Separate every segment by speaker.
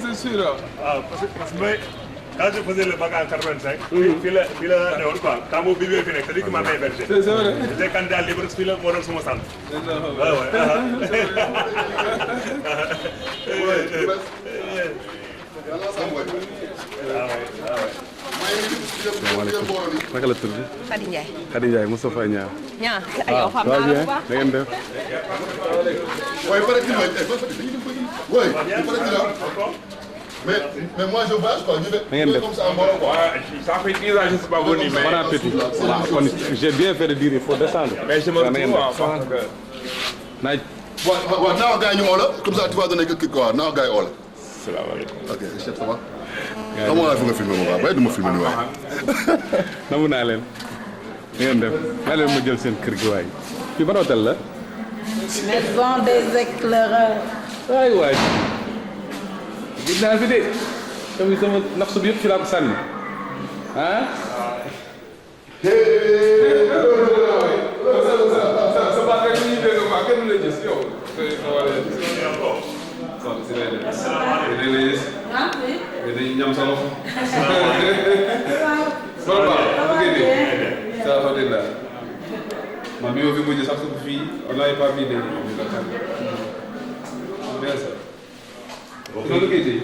Speaker 1: C'est sûr.
Speaker 2: Ah, parce que quand je faisais le bac en 85, fii la ne woon quoi temps boobu bi fi nekk c'est-à-dire que maa may hébergé.
Speaker 1: C'est vrai.
Speaker 2: J'étais candidat libre fii la moo doon suma sant. waaw
Speaker 1: naka la tudd.
Speaker 3: Khady Ndiaye.
Speaker 1: Khady Ndiaye Moustapha Niang.
Speaker 3: Niang yow xam naa la bu baax.
Speaker 1: da ngeen def.
Speaker 4: Mais moi je bâche quoi, je vais comme ça en Maroc quoi.
Speaker 5: Ça fait 10 ans que je ne suis pas venu, mais...
Speaker 1: Bon appétit. J'ai bien fait de dire il faut descendre.
Speaker 5: Mais je me retrouve
Speaker 1: naaj.
Speaker 4: Bon, now gars ñu oo la, comme ça tu vas donner quelque quoi, now gars yi oo la.
Speaker 5: Salaamaaleykum.
Speaker 4: Ok, chef ça va. Comment la fi nga filmé ma waaye du ma filmé ni waaye.
Speaker 1: namu naa leen. da ngeen def maa leen ma jël seen kër gi waay. fii ban hôtel la.
Speaker 3: Maison des éclaireurs.
Speaker 1: waay waay. gis naa fi de. tamit sama nafsu bi yëpp fi laa ko sànni. ah. ñam sa loxo. alhamdulillah. man mi fi mujj sax fii on n'avait pas mis de bien ça. loolu kay tey.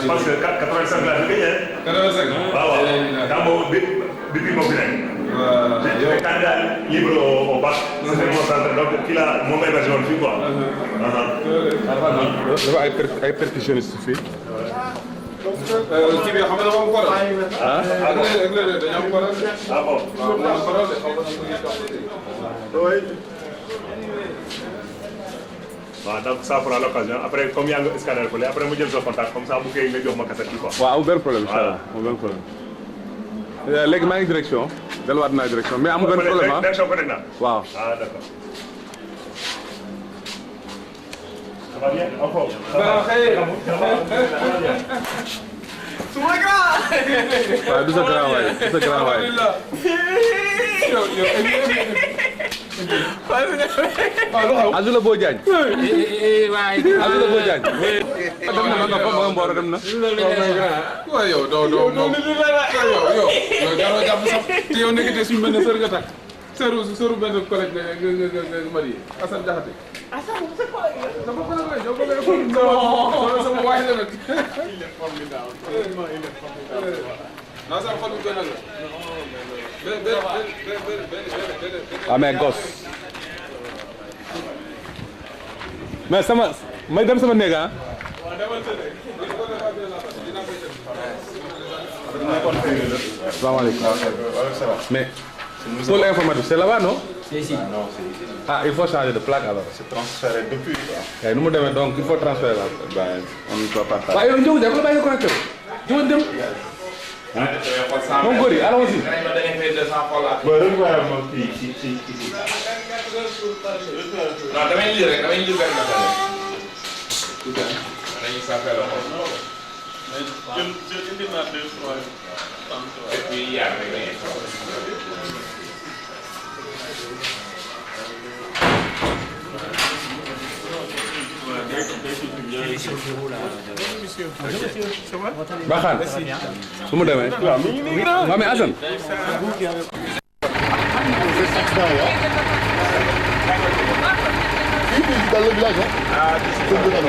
Speaker 2: parce que 85 laa fi gagné.
Speaker 1: 85.
Speaker 2: waaw waaw temps boobu bi moo fi nekk. waaw j'étais candidat libre au bac. c'était mon centre donc kii la moom may hébergé woon fii quoi.
Speaker 1: dafa ay percussionniste fii. kii bi xam nga dafa am koral. ah dañoo am koral.
Speaker 2: ah bon
Speaker 1: waaw dañoo am koral de xaw ma
Speaker 2: waaw donc ça fera l'occasion après comme yaa ngi scanner fële après mu jël sa contact comme ça bu kii nga jox ma cassette bi quoi.
Speaker 1: waaw amul benn problème. voilà amul benn problème. léegi maa ngi direction. delluwaat naa direction mais amul benn problème ah.
Speaker 2: direction côté naa.
Speaker 1: waaw.
Speaker 2: ah d'accord. ça va bien encore.
Speaker 1: waaw du sa grand waay du sa grand waay. Azula Bo Diagne. Azula Bo Diagne. dem na nga fa ma Mboro dem na.
Speaker 6: waaw yow doo yow jaroo jàpp sax te yow nekkite suñu benn sër nga takk sëru benn collègue nga marié Assane Diakhaté. Assane sa collègue la. sama collègue la yow collègue sama waay la nag. Il est formidable. Il est formidable. non sama xol bu gën a
Speaker 1: ah mais gosse. mais sama may dem sama néeg ah. salaamaaleykum. mais pôle informatique c'est là-bas non?
Speaker 7: Si, si.
Speaker 1: Ah, il faut changer de plaque alors.
Speaker 4: C'est transféré depuis quoi.
Speaker 1: Nous devons donc il faut transférer là.
Speaker 4: Ben, on ne doit pas parler.
Speaker 1: Bah, on dit qu'on va connecter. Je veux dire. Mon gori, allons-y.
Speaker 2: Bon, revoyons mon petit ici.
Speaker 5: Non, damay lire rek damay lire benn affaire. Tout à dañuy s'appelle
Speaker 2: Je indi naa 2 3
Speaker 5: et puis yaa rek dañuy
Speaker 1: Baxaan su mu demee. waaw mais Assane.
Speaker 4: C'est extraordinaire. Dans le village, hein? Ah, c'est le village.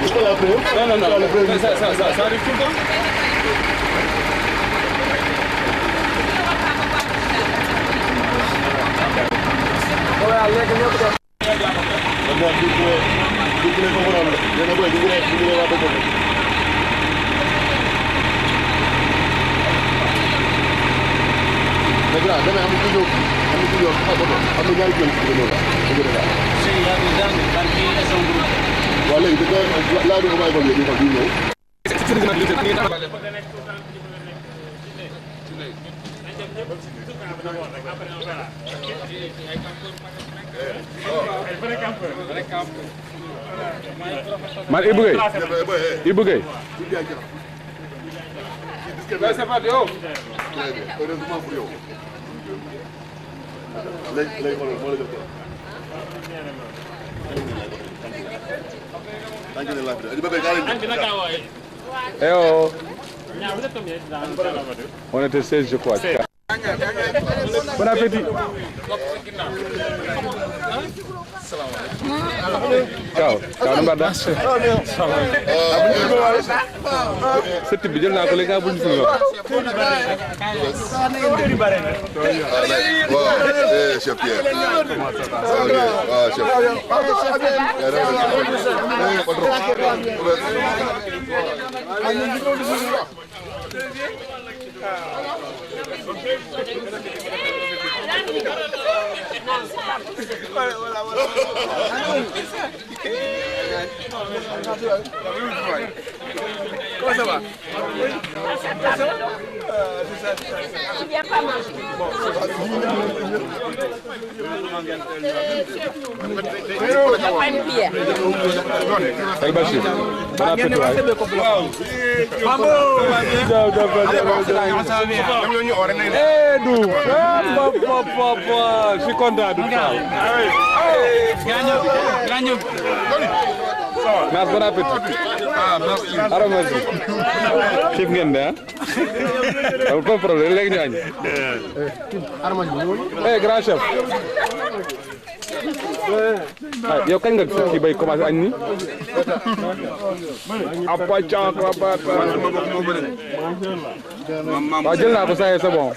Speaker 4: C'est pas la première.
Speaker 1: Non, ça arrive tout le temps. Man Ibou Gueye
Speaker 6: c'est pas de haut.
Speaker 4: Très bien, heureusement pour yow. Léegi moo la jox ko. Thank you.
Speaker 1: On était 16 je crois. Bon appétit. Ciao. Ciao Mbada. Sëtt bi jël naa ko léegi bu ñu fi wax.
Speaker 4: Waaw, chef Pierre. Waaw, chef.
Speaker 6: Comment ça va?
Speaker 3: Il vient pas manger. Pas une pierre.
Speaker 1: El Bachir. Bon appétit waay. Je suis content de ça. Merci, bon appétit. Alors merci. Chef ngeen de ah. Amul pas problème léegi ñu añ. Eh grand chef. Yow kañ nga kii bay commencé añ ni? Waaw jël naa ko saa yee c'est bon.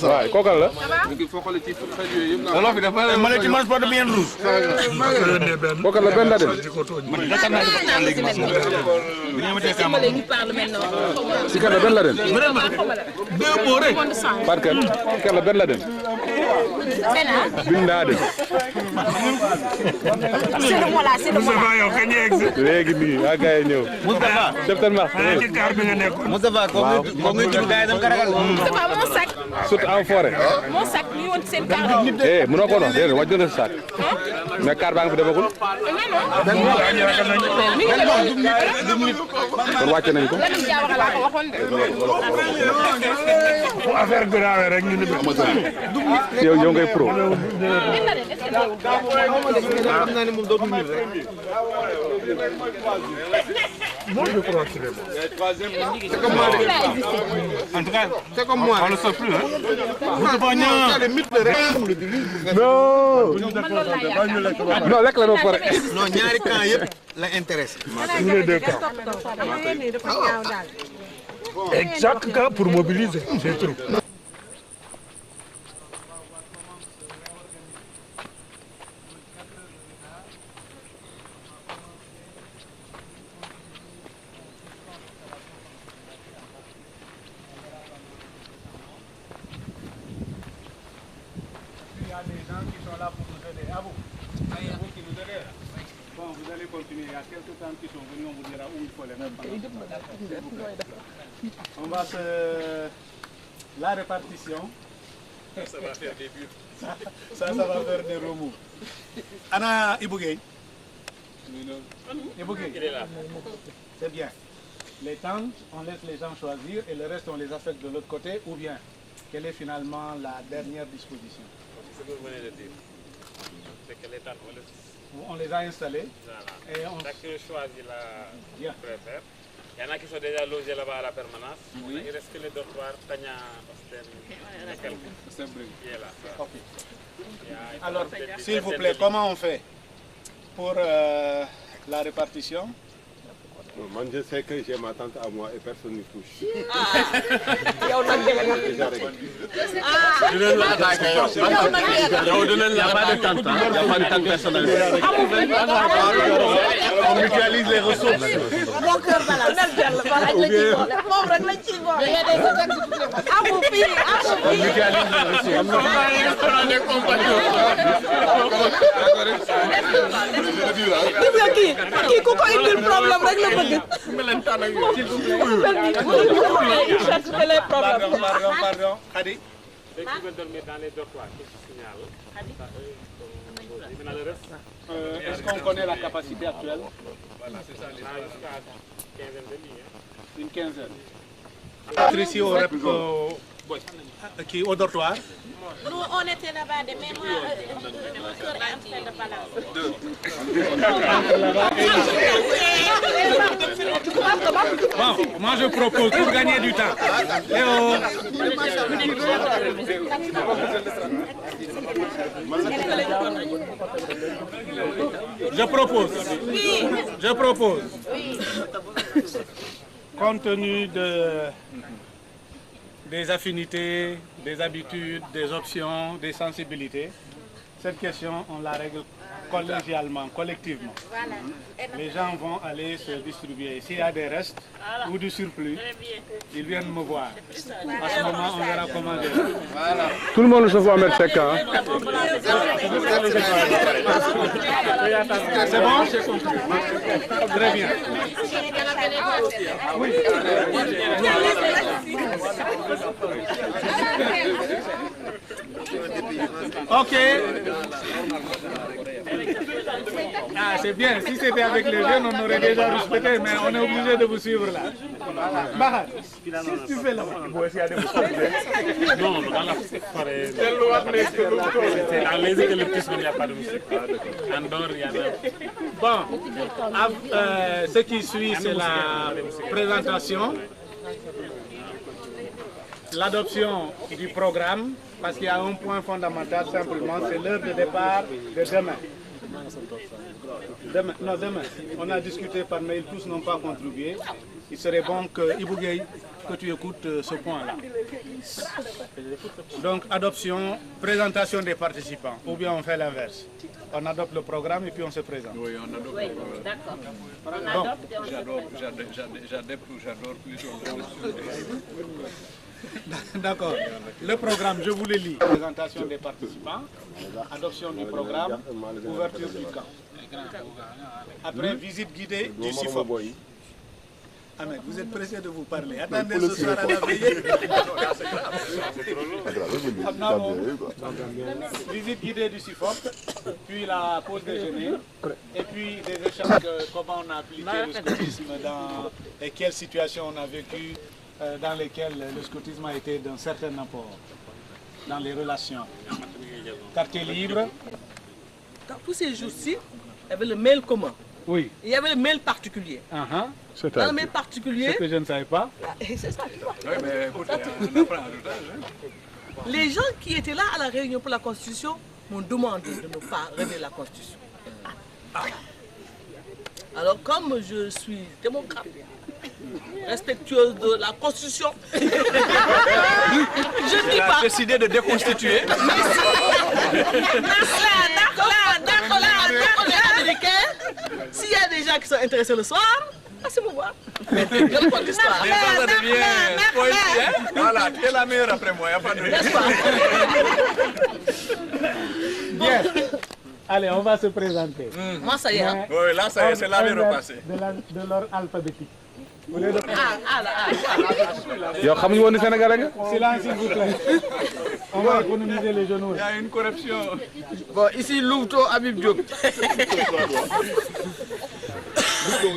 Speaker 1: Waaw kookal la. Kookal la benn la dem. Si kër la benn la dem. Parce que si kër la benn la dem. Bindaa dem. Léegi nii waa gars yi ñëw. Def tan ma.
Speaker 7: Moustapha ko nga ci gaay dam ka ragal.
Speaker 3: Moustapha moo sac.
Speaker 1: Surtout en forêt.
Speaker 3: Moo sac ñu woon seen car.
Speaker 1: Eh mënoo ko doon déedéet wàcc na sa sac. Mais car baa ngi fi demagul. Kon wàcce nañ ko.
Speaker 2: Affaire grave rek ñu ni
Speaker 1: yow ngay pro.
Speaker 7: Xam naa ne moom dootul nit rek.
Speaker 6: En tout cas, c'est comme moi. On le sait plus, hein.
Speaker 1: Non, lekk la ba pare.
Speaker 7: Non, ñaari camp yëpp la intéressé.
Speaker 2: les deux cas. Exact cas pour mobiliser, c'est tout.
Speaker 8: On va se... La répartition.
Speaker 2: Ça va faire des buts.
Speaker 8: Ça va faire des remous. Anna Ibou Gueye. Ibou Gueye.
Speaker 2: Il est là.
Speaker 8: C'est bien. Les tentes, on laisse les gens choisir et le reste, on les affecte de l'autre côté ou bien quelle est finalement la dernière disposition?
Speaker 2: C'est ce que vous venez de dire. C'est que les tentes,
Speaker 8: on les a installés.
Speaker 2: voilà.
Speaker 8: Et on...
Speaker 2: Chacun choisit la
Speaker 8: Bien.
Speaker 2: préfère.
Speaker 9: Il y en a qui sont déjà logés là-bas à la permanence. Oui. Il reste que les dortoirs Tania Osten qui est là.
Speaker 8: Okay. Alors, s'il vous plaît, comment on fait pour la répartition?
Speaker 10: Moi, je sais que j'ai ma tante à moi et personne ne touche.
Speaker 8: On mutualise les ressources. Pardon. Khady.
Speaker 9: Ceux qui veulent dormir dans les dortoirs, qui se signalent.
Speaker 8: Est-ce qu'on connaît la capacité actuelle?
Speaker 9: Voilà, c'est ça. Jusqu'à une quinzaine de lits.
Speaker 8: Une quinzaine. Ici au dortoir.
Speaker 3: Nous, on était là-bas, mais moi, mon cœur est en train de balancer.
Speaker 8: Bon, moi je propose pour gagner du temps. Je propose, compte tenu des affinités, des habitudes, des options, des sensibilités, cette question, on la règle collégialement, collectivement.
Speaker 3: Voilà.
Speaker 8: Les gens vont aller se distribuer. S'il y a des restes ou du surplus, ils viennent me voir. À ce moment, on verra comment gérer. Voilà.
Speaker 1: Tout le monde se voit mettre chacun.
Speaker 8: C'est bon? Très bien. Oui. Ok. Ah, c'est bien. Si c'était avec les jeunes, on aurait déjà respecté, mais on est obligé de vous suivre là. Bahar, qu'est-ce que tu fais là-bas?
Speaker 9: Non, dans la forêt. C'est dans les eucalyptus qu'il n'y a pas de musique. En dehors, il y en a.
Speaker 8: Bon, ce qui suit, c'est la présentation, l'adoption du programme, parce qu'il y a un point fondamental simplement, c'est l'heure de départ de demain. Demain. On a discuté par mail, tous n'ont pas contribué. Il serait bon que Ibou Gueye, que tu écoutes ce point-là. Donc, adoption, présentation des participants, ou bien on fait l'inverse. On adopte le programme et puis on se présente.
Speaker 6: Oui, on adopte le programme.
Speaker 3: D'accord. On
Speaker 8: Bon.
Speaker 3: adopte et on se
Speaker 6: J'adore plus.
Speaker 8: D'accord. Le programme, je vous le lis. Présentation des participants, adoption du programme, ouverture du camp. Après, visite guidée du SIFOP. Ahmed, vous êtes pressé de vous parler. Attendez ce soir à la veillée. Visite guidée du SIFOP, puis la pause déjeuner, et puis des échanges de comment on a appliqué le scoutisme et quelles situations on a vécues dans lesquelles le scoutisme a été d'un certain apport dans les relations. Quartier libre.
Speaker 11: Dans tous ces jours-ci, il y avait le mail commun.
Speaker 8: Oui.
Speaker 11: Il y avait le mail particulier. Dans le mail particulier...
Speaker 8: Ce que je ne savais pas.
Speaker 11: C'est ça, tu vois.
Speaker 6: Oui, mais écoute, on apprend à l'outage.
Speaker 11: Les gens qui étaient là à la réunion pour la Constitution m'ont demandé de ne pas révéler la Constitution. Alors, comme je suis démocrate, respectueuse de la Constitution, je ne dis pas.
Speaker 6: Décidé de déconstituer.
Speaker 11: S'il y a des gens qui sont intéressés le soir, passez-moi voir.
Speaker 6: Voilà, tu es la meilleure après moi, il n'y a pas de...
Speaker 8: Bien. Allez, on va se présenter.
Speaker 11: Moi, ça y est.
Speaker 6: Oui, là, ça y est, c'est l'année repassée.
Speaker 8: De l'ordre alphabétique.
Speaker 1: Yo, xamuñu woon ni Sénégalais nga.
Speaker 8: Silence, s'il vous plaît. On va économiser les genoux.
Speaker 6: Il y a une corruption.
Speaker 7: Bon, ici Louto Habib Diop.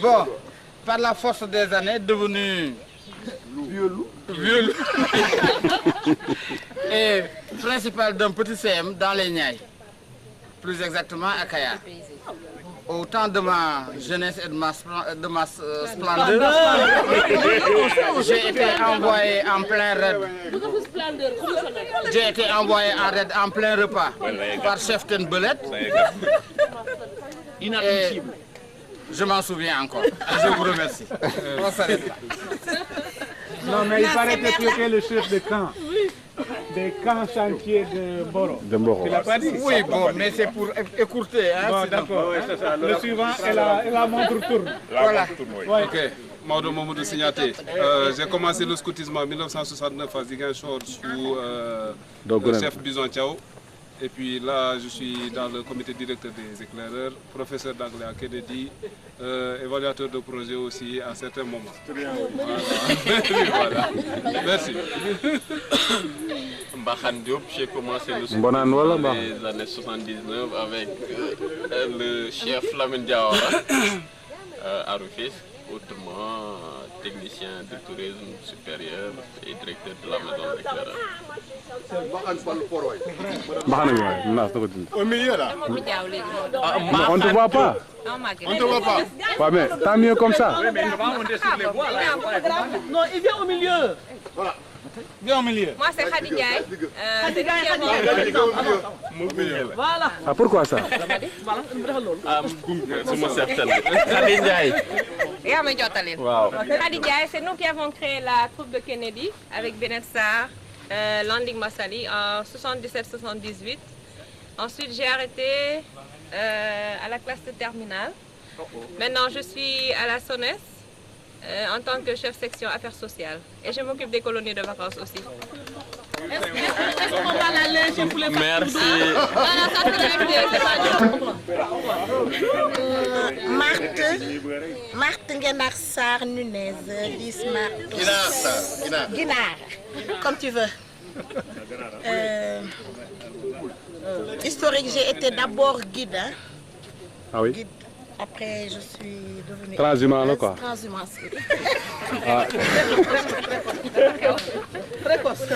Speaker 7: Bon, par la force des années, devenu vieux loup et principal d'un petit CM dans les Niayes, plus exactement à Kayar. au temps de ma jeunesse et de ma splendeur, j'ai été envoyé en plein raid. J'ai été envoyé en raid en plein repas par Cheftain Belette. Et je m'en souviens encore. Je vous remercie. On s'arrête là.
Speaker 8: Non, mais il paraît que tu étais le chef de camp. Des camps chantiers de Boro. Tu l'as pas dit?
Speaker 7: Oui, bon, mais c'est pour écourter. Hein,
Speaker 8: bon, d'accord. Le suivant est la montre tourne.
Speaker 6: Voilà. Ok. Maodo Mamadou Signaté. J'ai commencé le scoutisme en 1969 à Ziguinchor sous le chef Bison Thiao. Et puis là, je suis dans le comité directeur des éclaireurs, professeur d'anglais à Kennedy, évaluateur de projet aussi à certains moments. Voilà. Merci.
Speaker 5: Mbahan Diop, j'ai commencé le scoutisme dans les années 79 avec le chef Lamine Diawara à Rufisque, autrement technicien de tourisme supérieur et directeur de la maison d'éclairage.
Speaker 10: Au milieu là.
Speaker 1: On ne te voit pas.
Speaker 10: On ne te voit pas.
Speaker 1: Ouais, mais tant mieux comme ça.
Speaker 11: Non, il vient au milieu.
Speaker 10: Voilà.
Speaker 8: Viens au milieu.
Speaker 12: Moi, c'est Khady Ndiaye.
Speaker 11: Voilà.
Speaker 1: Ah, pourquoi ça?
Speaker 5: Khady Ndiaye.
Speaker 12: Wow. Khady Ndiaye, c'est nous qui avons créé la troupe de Kennedy avec Benet Sarr, Landing Massali en 77-78. Ensuite, j'ai arrêté à la classe de terminale. Maintenant, je suis à la SONES en tant que chef section affaires sociales. Et je m'occupe des colonies de vacances aussi.
Speaker 11: Est-ce qu'on va la léger pour les
Speaker 5: Merci.
Speaker 3: Marthe Ngenar Sarr Nunez, Guinard, comme tu veux. Historique, j'ai été d'abord guide. Hein?
Speaker 1: Ah oui?
Speaker 3: Guide. Après, je suis devenue...
Speaker 1: Transhumant, là, quoi.
Speaker 3: Transhumance.
Speaker 1: Ah.
Speaker 3: Précoce.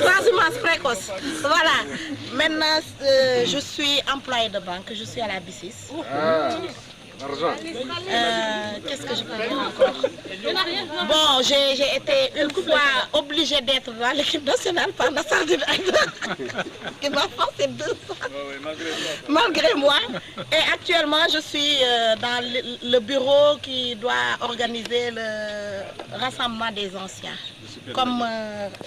Speaker 3: Transhumance précoce. Voilà. Maintenant, je suis employée de banque. Je suis à la B6. Qu'est-ce que je peux dire encore? Bon, j'ai été une fois obligée d'être dans l'équipe nationale par Nassardine Aïda, qui m'a forcé 2 fois, malgré moi. Et actuellement, je suis dans le bureau qui doit organiser le rassemblement des anciens. Comme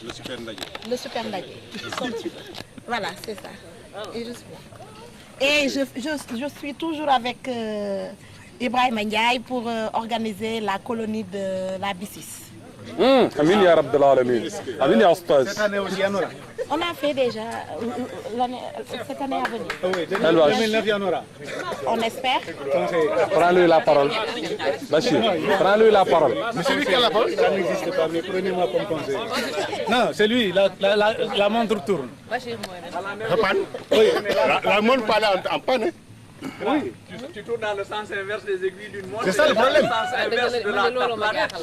Speaker 10: le Super Ndaye.
Speaker 3: Le Super Ndaye, comme tu veux. Voilà, c'est ça. Et je suis toujours avec Ibrahim Ndiaye pour organiser la colonie de la B6.
Speaker 1: Amin ya Rabbil Alamin. Amin ya Oustaz.
Speaker 8: Cette année aussi, il y en aura.
Speaker 3: On a fait déjà cette année à venir.
Speaker 8: Oui, 2009, il y en aura.
Speaker 3: On espère.
Speaker 1: Prends-lui la parole. Bachir, prends-lui la parole.
Speaker 8: Mais c'est lui qui a la parole. Ça n'existe pas, mais prenez-moi comme conseil. Non, c'est lui, la montre tourne.
Speaker 10: Oui, la montre parle en panne.
Speaker 8: Oui.
Speaker 9: Tu tournes dans le sens inverse des aiguilles d'une montre.
Speaker 10: C'est ça le problème.
Speaker 9: Le sens inverse de la planète.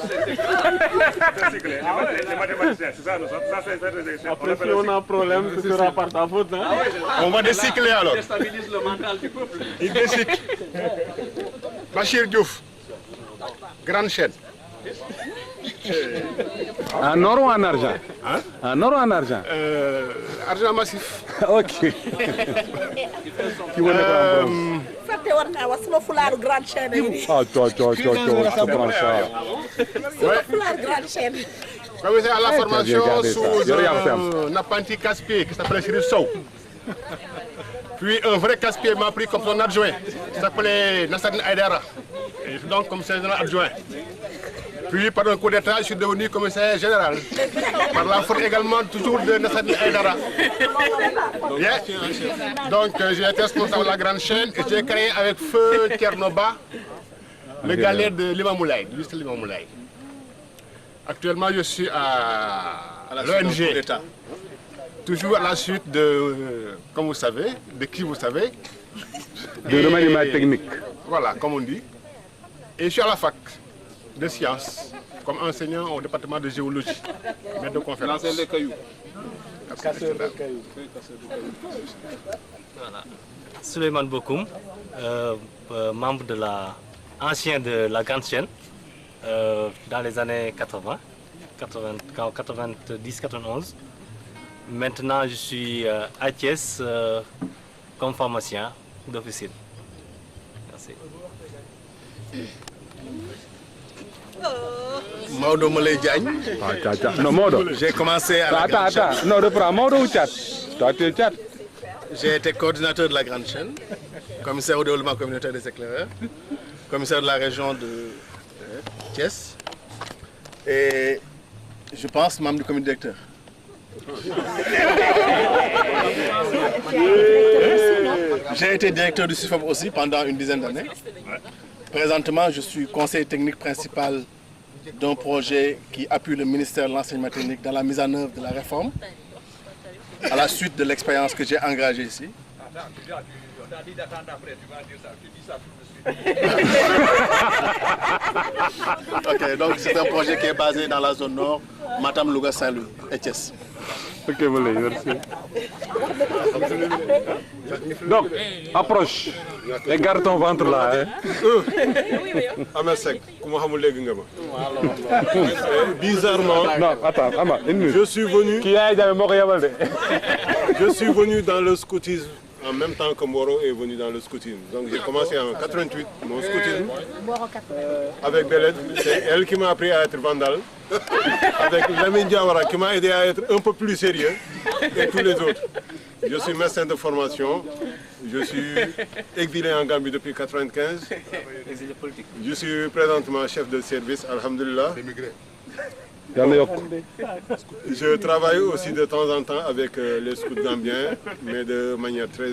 Speaker 2: Les mathématiciens, c'est ça, c'est
Speaker 9: Après, si on a un problème, ce sera par ta faute. Hein?
Speaker 10: On va décycler alors.
Speaker 9: On déstabilise le mental du peuple.
Speaker 10: Il décycle. Bachir Diouf, grande chaîne.
Speaker 1: En or ou en argent?
Speaker 10: Hein?
Speaker 1: En or ou en argent?
Speaker 10: Argent massif.
Speaker 1: Ok.
Speaker 3: Grande chaîne.
Speaker 1: Ah, ça prend ça.
Speaker 3: Grande chaîne.
Speaker 10: Commissaire à la formation sous un apprenti casse-pied qui s'appelait Cyril Sow. Puis un vrai casse-pied m'a pris comme son adjoint, qui s'appelait Nassardine Aïdara. Et donc commissaire général adjoint. Puis par un coup d'état, je suis devenu commissaire général. Par la force également toujours de Nassardine Aïdara. Yeah. Donc j'ai été responsable de la grande chaîne et j'ai créé avec feu Tchernoba le galet de Limamoulaye, juste Limamoulaye. Actuellement je suis à l'ONG. Toujours à la suite de, comme vous savez, de qui vous savez.
Speaker 1: De remaniement technique.
Speaker 10: Voilà, comme on dit. Et je suis à la fac de sciences, comme enseignant au département de géologie, maître de conférence.
Speaker 6: Lancer les cailloux.
Speaker 8: Casseur de cailloux.
Speaker 5: Voilà.
Speaker 13: Souleymane Bokoum, membre de ancien de la grande chaîne dans les années 90-91. Maintenant, je suis à Thiès comme pharmacien d'officine. Merci.
Speaker 10: Maodo Moulay Diagne.
Speaker 1: Non, Maodo.
Speaker 10: J'ai commencé à la grande chaîne.
Speaker 1: Attends. Non, reprends. Maodo ou Tchad? Toi, tu es Tchad.
Speaker 10: J'ai été coordinateur de la grande chaîne, commissaire au développement communautaire des éclaireurs, commissaire de la région de Thiès et je pense membre du comité directeur. J'ai été directeur du CIFOP aussi pendant une dizaine d'années. Présentement, je suis conseiller technique principal d'un projet qui appuie le ministère de l'enseignement technique dans la mise en œuvre de la réforme à la suite de l'expérience que j'ai engagée ici. Ok, donc c'est un projet qui est basé dans la zone nord, Matam, Louga, Saint-Louis et Thiès.
Speaker 1: Ok, merci. Donc, approche. Et garde ton ventre là.
Speaker 14: Bizarrement,
Speaker 1: non, attends, Ama,
Speaker 14: je suis venu dans le scoutisme en même temps que Moro est venu dans le scoutisme. Donc j'ai commencé en 88 mon scoutisme avec Beled. C'est elle qui m'a appris à être vandale. Avec Lamine Diawara qui m'a aidé à être un peu plus sérieux et tous les autres. Je suis médecin de formation. Je suis exilé en Gambie depuis 1995. Je suis présentement chef de service, alhamdulillah. Je travaille aussi de temps en temps avec les scouts gambiens, mais de manière très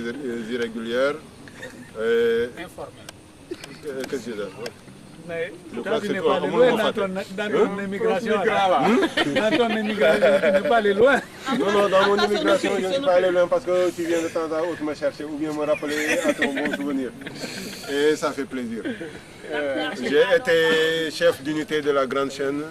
Speaker 14: irrégulière. Qu'est-ce que c'est ça?
Speaker 8: Quand tu n'es pas allé loin dans ton immigration, dans ton immigration, tu n'es pas allé loin.
Speaker 14: Non, dans mon immigration, je ne suis pas allé loin parce que tu viens de temps à autre me chercher ou bien me rappeler à ton bon souvenir. Et ça fait plaisir. J'ai été chef d'unité de la grande chaîne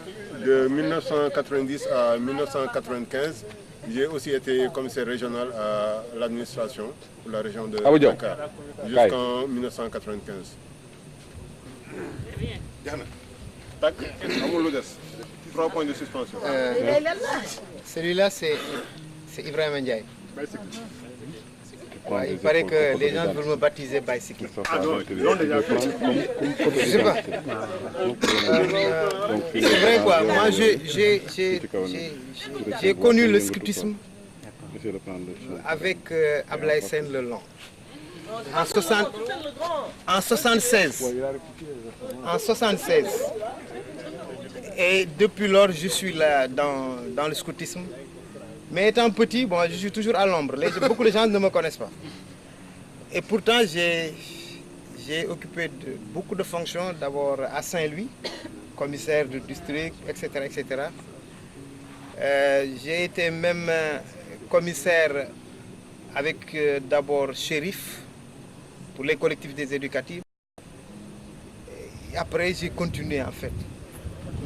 Speaker 14: de 1990 à 1995. J'ai aussi été commissaire régional à l'administration pour la région de Dakar jusqu'en 1995. Tac, 3 points de suspension.
Speaker 7: Celui-là, c'est Ibrahim Ndiaye. Ouais, il paraît que les gens veulent me baptiser bicycle.
Speaker 14: Ah non, déjà.
Speaker 7: Je sais pas. C'est vrai quoi, moi j'ai connu le scoutisme avec Ablaye Sène Leland. En 76. Et depuis lors, je suis là dans le scoutisme. Mais étant petit, bon, je suis toujours à l'ombre. Beaucoup de gens ne me connaissent pas. Et pourtant, j'ai occupé beaucoup de fonctions. D'abord à Saint-Louis, commissaire du district, etc. etc. J'ai été même commissaire avec d'abord shérif pour les collectivités éducatives. Et après, j'ai continué en fait.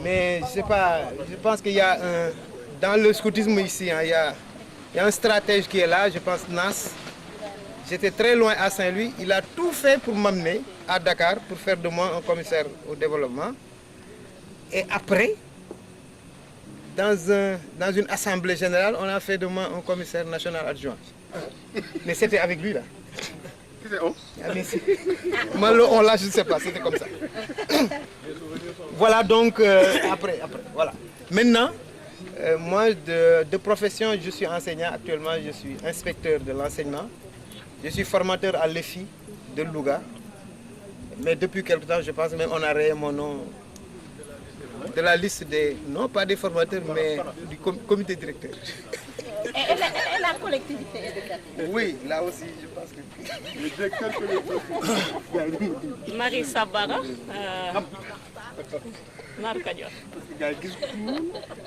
Speaker 7: Mais je sais pas, je pense qu'il y a dans le scoutisme ici, hein, il y a un stratège qui est là, je pense Nas. J'étais très loin à Saint-Louis, il a tout fait pour m'amener à Dakar pour faire de moi un commissaire au développement. Et après, dans une assemblée générale, on a fait de moi un commissaire national adjoint. Mais c'était avec lui là. Moi, on là, je ne sais pas, c'était comme ça. Voilà donc, après, voilà. Maintenant, moi, de profession, je suis enseignant. Actuellement, je suis inspecteur de l'enseignement. Je suis formateur à l'EFI de Louga. Mais depuis quelque temps, je pense même on a rayé mon nom de la liste des, non pas des formateurs, mais du comité directeur.
Speaker 3: Et la collectivité éducative?
Speaker 7: Oui, là aussi, je pense que... Le directeur collectif.
Speaker 11: Marie Sabara,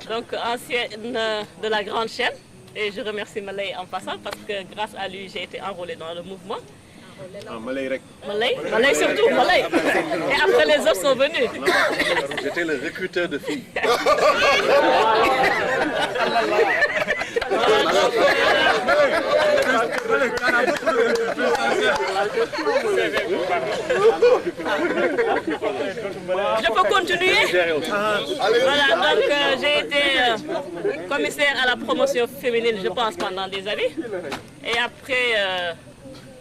Speaker 11: donc ancienne de la grande chaîne. Et je remercie Malay en passant parce que grâce à lui, j'ai été enrôlée dans le mouvement.
Speaker 14: Malay
Speaker 11: surtout, Malay. Et après les autres sont venus.
Speaker 10: J'étais le recruteur de filles.
Speaker 11: Voilà, donc j'ai été commissaire à la promotion féminine, je pense, pendant des années. Et après,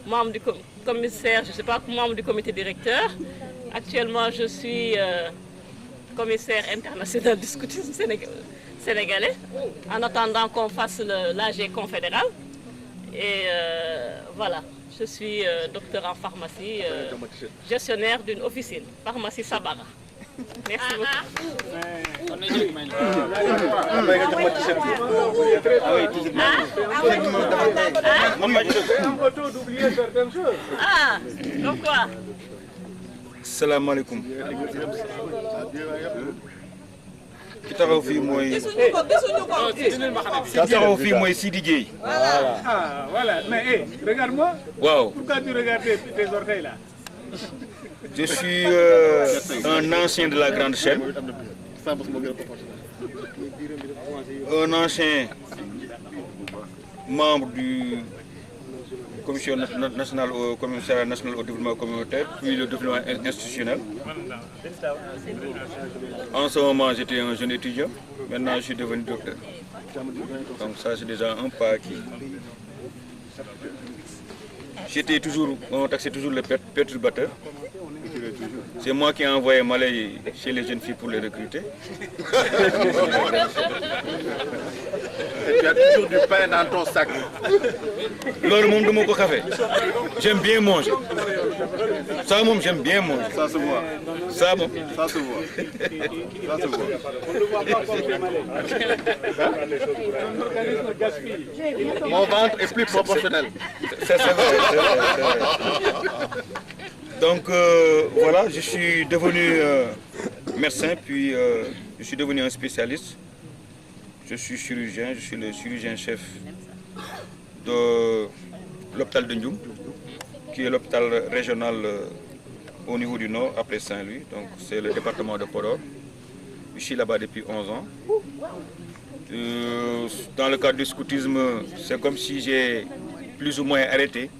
Speaker 11: membre du commissaire, je ne sais pas, membre du comité directeur. Actuellement, je suis commissaire international du scoutisme sénégalais, en attendant qu'on fasse l'AG confédéral. Et voilà, je suis docteur en pharmacie, gestionnaire d'une officine, pharmacie Sabara. Merci beaucoup. Ah, donc quoi?
Speaker 15: Salam alaikum. Ki taxaw fii mooy Sidi Dieye.
Speaker 8: Ah, voilà. Mais regarde-moi.
Speaker 15: Waaw.
Speaker 8: Pourquoi tu regardes tes orteils là?
Speaker 15: Je suis un ancien de la grande chaîne. Un ancien membre du Commission nationale au commissariat national au développement communautaire, puis le développement institutionnel. En ce moment, j'étais un jeune étudiant. Maintenant, je suis devenu docteur. Donc ça, c'est déjà un pas qui... J'étais toujours, on taxait toujours les perturbateurs. C'est moi qui ai envoyé Malay chez les jeunes filles pour les recruter.
Speaker 14: Et tu as toujours du pain dans ton sac.
Speaker 15: Le monde de mon café. J'aime bien manger. Ça, moi, j'aime bien manger.
Speaker 14: Ça se voit.
Speaker 15: Ça, bon.
Speaker 14: Ça se voit. Ça se voit. Mon ventre est plus proportionnel.
Speaker 15: C'est vrai. Donc voilà, je suis devenu médecin, puis je suis devenu un spécialiste. Je suis chirurgien, je suis le chirurgien-chef de l'hôpital de Ndioum, qui est l'hôpital régional au niveau du Nord, après Saint-Louis. Donc c'est le département de Podor. Je suis là-bas depuis 11 ans. Dans le cadre du scoutisme, c'est comme si j'ai plus ou moins arrêté.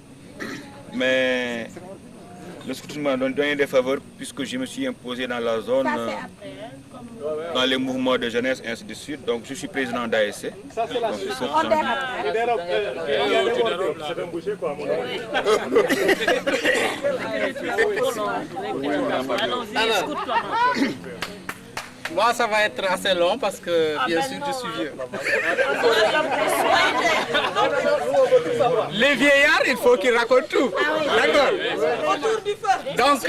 Speaker 15: Mais le scoutisme m'a donné des faveurs puisque je me suis imposé dans la zone, dans les mouvements de jeunesse et ainsi de suite. Donc je suis président d'ASC.
Speaker 8: Ça c'est la suite. C'est un boucher quoi.
Speaker 7: Moi, ça va être assez long parce que, bien sûr, je suis vieux. Les vieillards, il faut qu'ils racontent tout. D'accord. Donc,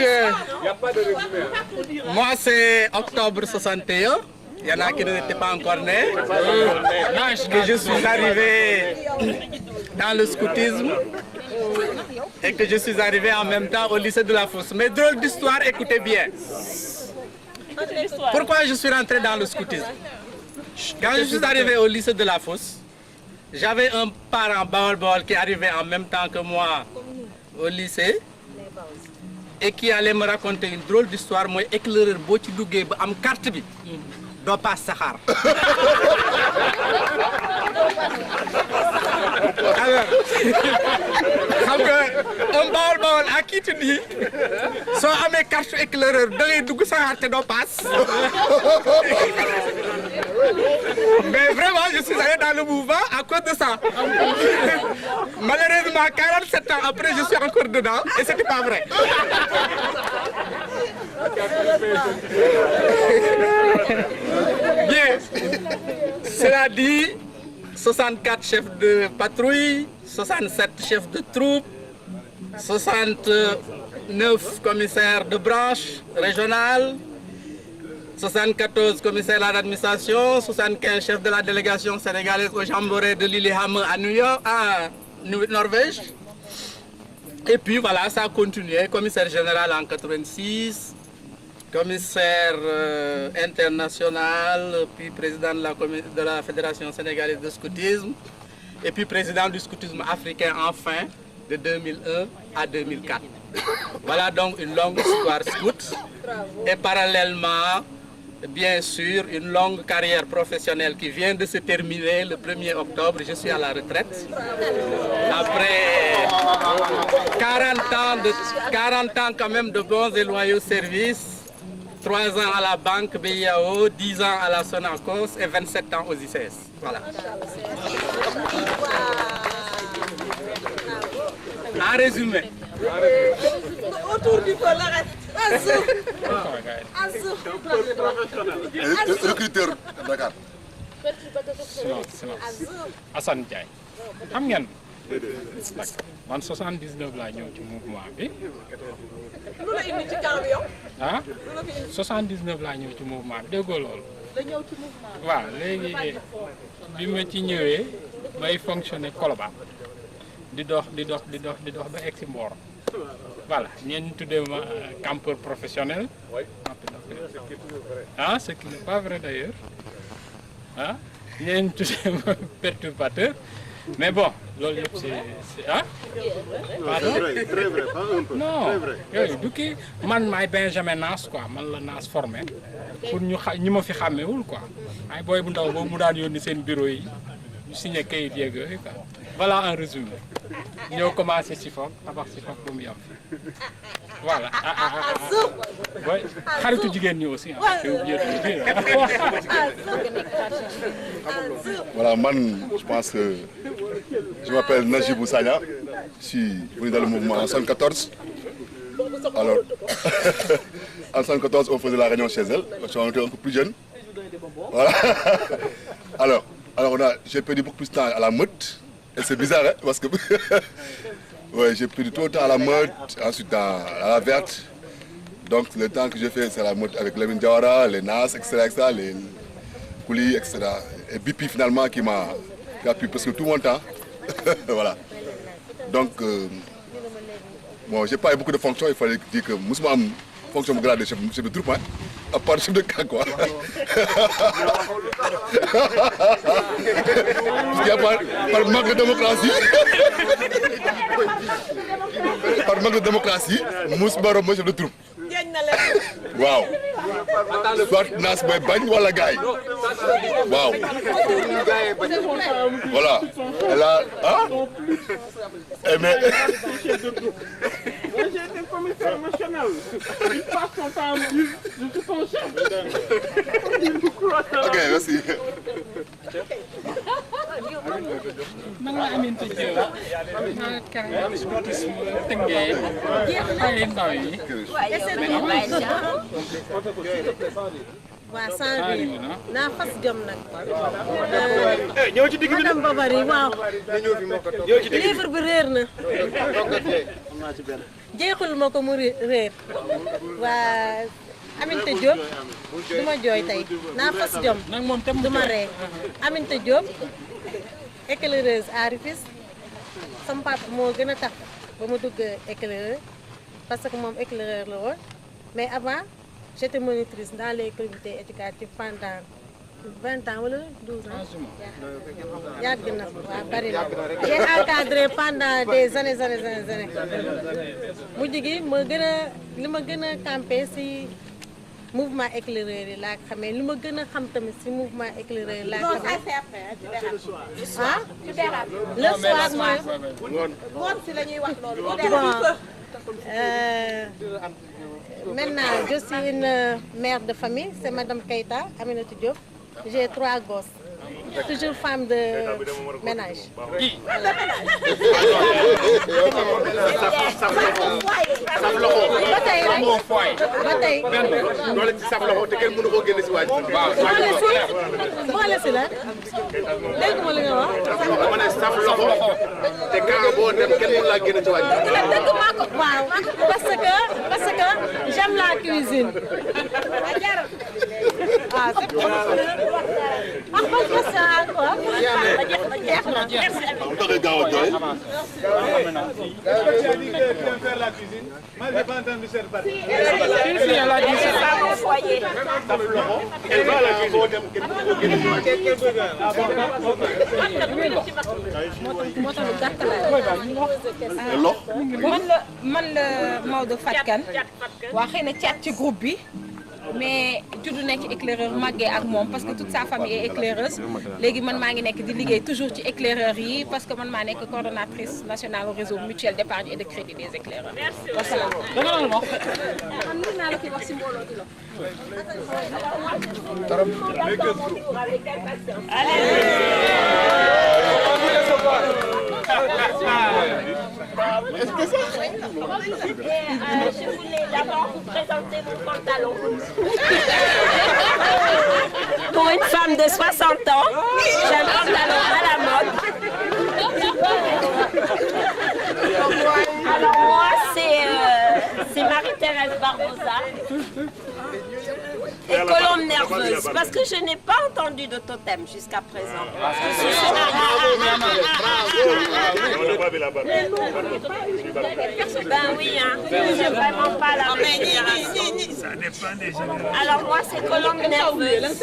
Speaker 7: moi, c'est octobre 61. Il y en a qui n'étaient pas encore nés. Que je suis arrivé dans le scoutisme et que je suis arrivé en même temps au lycée de la Fosse. Mais drôle d'histoire, écoutez bien. Pourquoi je suis rentré dans le scoutisme? Quand je suis arrivé au lycée de la Fosse, j'avais un parent Baol qui arrivait en même temps que moi au lycée et qui allait me raconter une drôle d'histoire. Moi, éclaireur boo ci duggee ba am carte bi doo paas saxaar. Alors, xam nga un Baol à qui tu dis soo amee carte éclaireur da ngay dugg saxaar te doo paas. Mais vraiment, je suis allé dans le mouvement à cause de ça. Malheureusement, 47 ans après, je suis encore dedans et c'était pas vrai. Bien, cela dit, 64 chefs de patrouille, 67 chefs de troupes, 69 commissaires de branche régionale, 74 commissaires à l'administration, 75 chefs de la délégation sénégalaise au Jamboree de Lillehammer à New York, à Norvège. Et puis voilà, ça a continué, commissaire général en 86, commissaire international, puis président de la Fédération sénégalaise de scoutisme, et puis président du scoutisme africain enfin, de 2001 à 2004. Voilà donc une longue histoire scout, et parallèlement, bien sûr, une longue carrière professionnelle qui vient de se terminer le 1er octobre. Je suis à la retraite. Après 40 ans quand même de bons et loyaux services,
Speaker 16: 3 ans à la banque BIAO, 10 ans à la Sonacos et 27 ans aux ICS. Voilà. En résumé.
Speaker 3: Autour du col, arrête.
Speaker 4: Recruteur Dakar.
Speaker 9: Assane Ndiaye xam ngeen man 79 laa ñëw ci mouvement bi.
Speaker 3: lu la indi ci camp bi yow.
Speaker 9: ah 79 laa ñëw ci mouvement bi déggoo loolu.
Speaker 3: la ñëw ci mouvement bi.
Speaker 9: waaw léegi bi ma ci ñëwee bay fonctionner Colobane di dox ba egg si Mboro. Voilà, ñeen tuddee ma campeur professionnel. Ah, ce qui n'est pas vrai d'ailleurs. Ah, ñeen tuddee ma perturbateur. Mais bon, loolu yëpp c'est ah. Pardon?
Speaker 14: Très vrai, pas un peu.
Speaker 9: Non,
Speaker 14: Très vrai.
Speaker 9: yooyu du kii man maay Benjamin Naas quoi, man la Naas formé pour ñi ma fi xàmmewul quoi. Ay booy bu ndaw boobu mu daan yónni seen bureau yi ñu signé kayit yeeg yooyu quoi. Voilà un résumé. ñoo commencé si foog tabax si foog ba mu yam voilà oui xaritu jigéen ñi aussi j'ai oublié de le dire.
Speaker 4: Voilà, man, je pense que je m'appelle Najibou Sagna, je suis venu dans le mouvement en 1974. Alors, en 1974, on faisait la réunion chez elle, on était un peu plus jeune. Voilà. Alors j'ai perdu beaucoup plus de temps à la meute, et c'est bizarre, hein, parce que ouais, j'ai perdu tout le temps à la meute, ensuite à la verte. Donc le temps que j'ai fait, c'est la meute avec Lamine Diawara, les Nas, etc., les Kouli, etc. Et Bipi finalement qui a pris presque tout mon temps. Voilà. Donc, bon, j'ai pas eu beaucoup de fonctions, il fallait dire que Moussma a une fonction de grade de chef de troupe, hein, à part chef de camp, quoi. Parce qu'il y a par manque de démocratie, par manque de démocratie, Moussma est chef de troupe. Waaw soit Nas mooy bañ wala gaay waaw voilà et là ah mais
Speaker 17: j'ai été commissaire national. Il passe son temps à me dire je suis ton chef.
Speaker 4: Ok, merci.
Speaker 9: man la Aminata Diop maa carrière scoutisme Tëngéej xale ndaw yi.
Speaker 18: waaw sans biir naa fas jom nag. madame Babary waaw. livre bi réer na. jeexul ma ko mu réer. waa Aminata Diop du ma jooy tey naa fas jom du ma ree. Aminata Diop éclaireuse à Rufisque sama papa moo gën a tax ba ma dugg éclaireur parce que moom éclaireur la woon mais avant j'étais monitrice dans les comités éducatifs pendant 20 ans wala 12 ans yàgg na waaw bari na j'ai encadré pendant des années mujj gi ma gën a li ma gën a campé si mouvement éclaireur yi laa xamee li ma gën a xam tamit si mouvement éclaireur yi laa xamee ah le soir mooy ngoon si la ñuy wax loolu maintenant je suis une mère de famille c'est madame Keita Aminata Diop j'ai 3 gosses toujours femme de ménage. ba tey
Speaker 10: loolu ci saf loxo te kenn mënu koo génne si waaj.
Speaker 18: boole si la dégg ma li nga wax.
Speaker 10: dama ne saf loxo te kaa boo dem kenn mënu laa génne si waaj.
Speaker 18: waaw parce que j'aime la cuisine. ah c'est bon.
Speaker 8: Moi, j'ai pas entendu cette partie.
Speaker 18: Si, elle a dit ça.
Speaker 8: Elle va à la
Speaker 3: man la Maodo Fatou Kane waa xëy na caat ci groupe bi
Speaker 12: mais juddu nekk éclaireur màggee ak moom parce que toute sa famille est éclaireuse léegi man maa ngi nekk di liggéey toujours ci éclaireurs yi parce que man maa nekk coordonnatrice nationale au réseau mutuel d'épargne et de crédit des éclaireurs. Merci. Wasalaam. Man mën naa la koy wax si mbooloo di la.
Speaker 3: Je voulais d'abord vous présenter mon pantalon. Pour une femme de 60 ans, j'ai un pantalon à la mode. Alors moi, c'est Marie-Thérèse Barbosa. Et colombe nerveuse, parce que je n'ai pas entendu de totem jusqu'à présent. Ben oui, hein, c'est vraiment pas la même génération. Alors moi, c'est colombe nerveuse.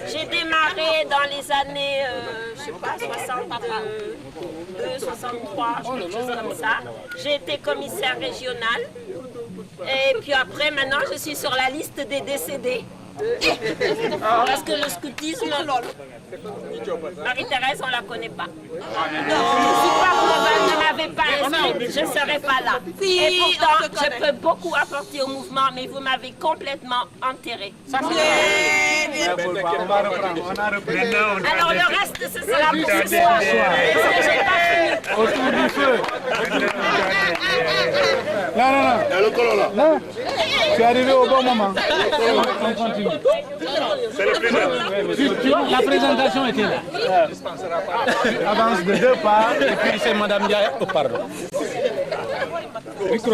Speaker 3: J'ai démarré dans les années, je sais pas, 62, 63, quelque chose comme ça. J'ai été commissaire régional. Et puis après, maintenant, je suis sur la liste des décédés. Parce que le scoutisme, Marie-Thérèse, on ne la connaît pas. Si Parnova ne m'avait pas inscrite, je ne serais pas là. Et pourtant, je peux beaucoup apporter au mouvement, mais vous m'avez complètement enterré. Alors le reste, ce sera pour ce soir. Parce que j'ai pas fini.
Speaker 17: Autour du feu. Non. Le colon là. Non. Tu es arrivé au bon moment. On continue. La présentation était là. Avance de 2 pas et puis c'est Madame Diaye au pardon. Micro.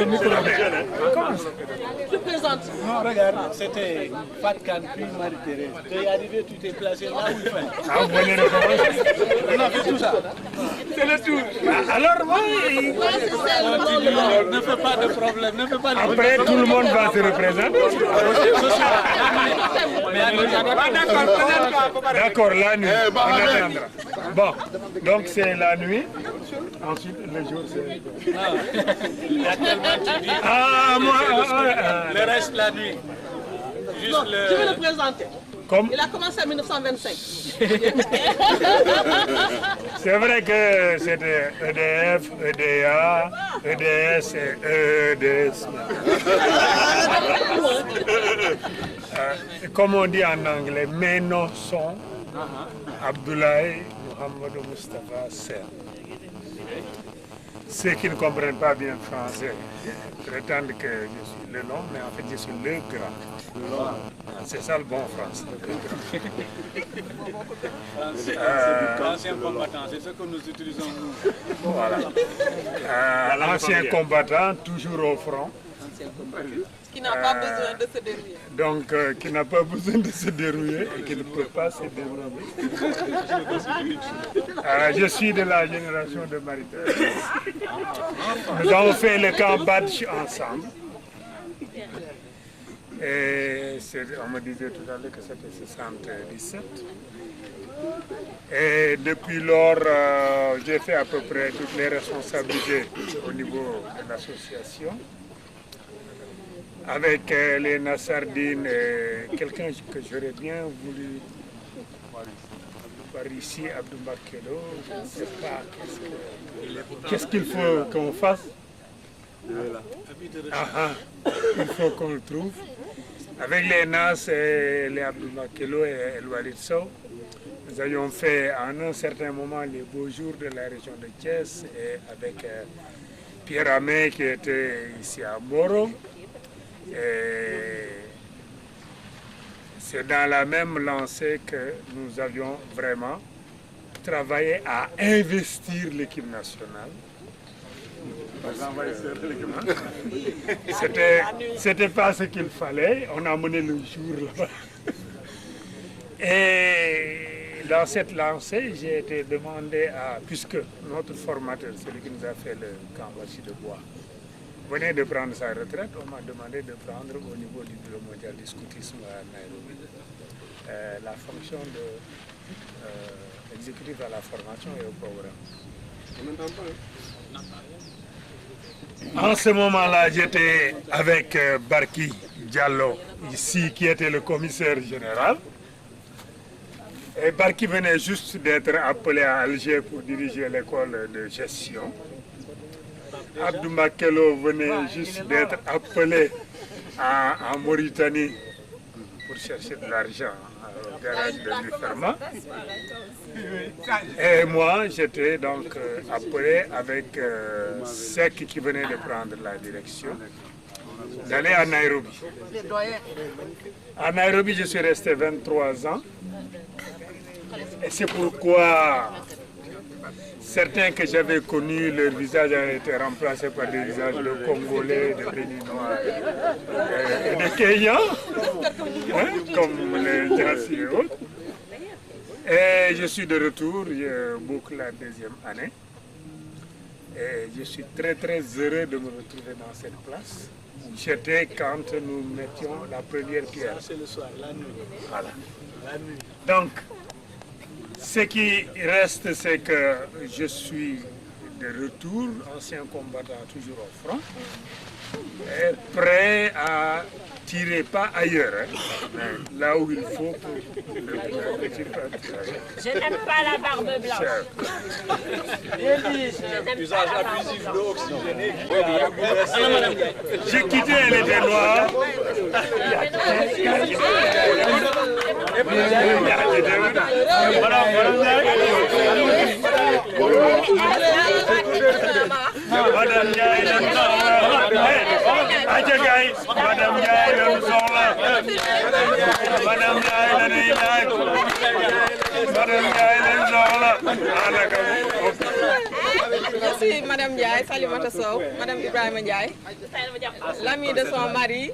Speaker 8: Je présente. Non, regarde, c'était Fatkan puis Marie-Thérèse. Tu es arrivé, tu t'es placé là où il fait.
Speaker 2: Ah, vous venez de commencer.
Speaker 8: On a fait tout ça.
Speaker 2: C'est le tour. Alors, oui.
Speaker 8: Ne fais pas de problème.
Speaker 2: Après, tout le monde va se représenter. D'accord, la nuit. On attendra. Bon, donc c'est la nuit. Ensuite, le jour, c'est... Ah, moi...
Speaker 8: Le reste, la nuit. Juste
Speaker 17: Non, je vais le présenter.
Speaker 2: Comme?
Speaker 17: Il a commencé en 1925.
Speaker 2: C'est vrai que c'était EDF, EDA, EDS et EDS. Comme on dit en anglais, mes noms sont Abdoulaye Mohamedou Moustapha Ser. Ceux qui ne comprennent pas bien le français prétendent que je suis le nom, mais en fait je suis le grand. C'est ça le bon français.
Speaker 8: Ancien combattant, c'est ce que nous utilisons nous.
Speaker 2: Voilà. Ancien combattant, toujours au front.
Speaker 17: Qui n'a pas besoin de se dérouiller.
Speaker 2: Donc, qui n'a pas besoin de se dérouiller et qui ne peut pas se dérouiller. Je suis de la génération de Marie-Thérèse. Nous avons fait le camp Badj ensemble. Et on me disait tout à l'heure que c'était 77. Et depuis lors, j'ai fait à peu près toutes les responsabilités au niveau de l'association. Avec les Nassardines, quelqu'un que j'aurais bien voulu voir ici, Abdou Bakelo, je ne sais pas qu'est-ce qu'il faut qu'on fasse. Il faut qu'on le trouve. Avec les Nas, les Abdou Bakelo et el Walid Sow, nous avions fait à un certain moment les beaux jours de la région de Thiès et avec Pierre Amé qui était ici à Moro. C'est dans la même lancée que nous avions vraiment travaillé à investir l'équipe nationale. C'était pas ce qu'il fallait, on a mené le jour là-bas. Et dans cette lancée, j'ai été demandé puisque notre formateur, celui qui nous a fait le camp de bois, venait de prendre sa retraite, on m'a demandé de prendre au niveau du Bureau mondial du scoutisme à Nairobi la fonction d'exécutif à la formation et au programme. En ce moment-là, j'étais avec Barki Diallo, ici, qui était le commissaire général. Et Barki venait juste d'être appelé à Alger pour diriger l'école de gestion. Abdou Makelo venait juste d'être appelé en Mauritanie pour chercher de l'argent au garage de l'Uferma. Et moi, j'étais donc appelé avec Sek qui venait de prendre la direction d'aller à Nairobi. À Nairobi, je suis resté 23 ans. Et c'est pourquoi certains que j'avais connus, leur visage a été remplacé par des visages de Congolais, de Béninois et de Kenyans, hein, comme les Jassi et autres. Et je suis de retour, je boucle la deuxième année. Et je suis très heureux de me retrouver dans cette place. J'étais quand nous mettions la première pierre.
Speaker 8: C'est le soir, la nuit.
Speaker 2: Voilà. Donc, ce qui reste, c'est que je suis de retour, ancien combattant toujours au front, et prêt à tirer pas ailleurs, hein, mais là où il faut pour
Speaker 11: Je n'aime pas la barbe blanche.
Speaker 15: Usage abusif d'eau oxygénée.
Speaker 2: J'ai quitté, elle était noire. Madame Ndiaye, Madame Ndiaye,
Speaker 12: Je suis Madame Ndiaye, Salimata Sow, Madame Ibrahima Ndiaye, l'amie de son mari.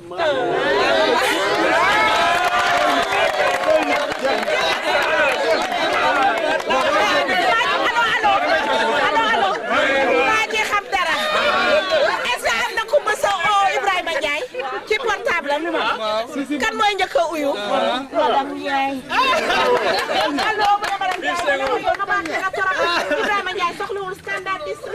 Speaker 3: Kan mooy njëkk a uyu madame Ndiaye allo madame Ndiaye Ibrahima Ndiaye soxlawul standardiste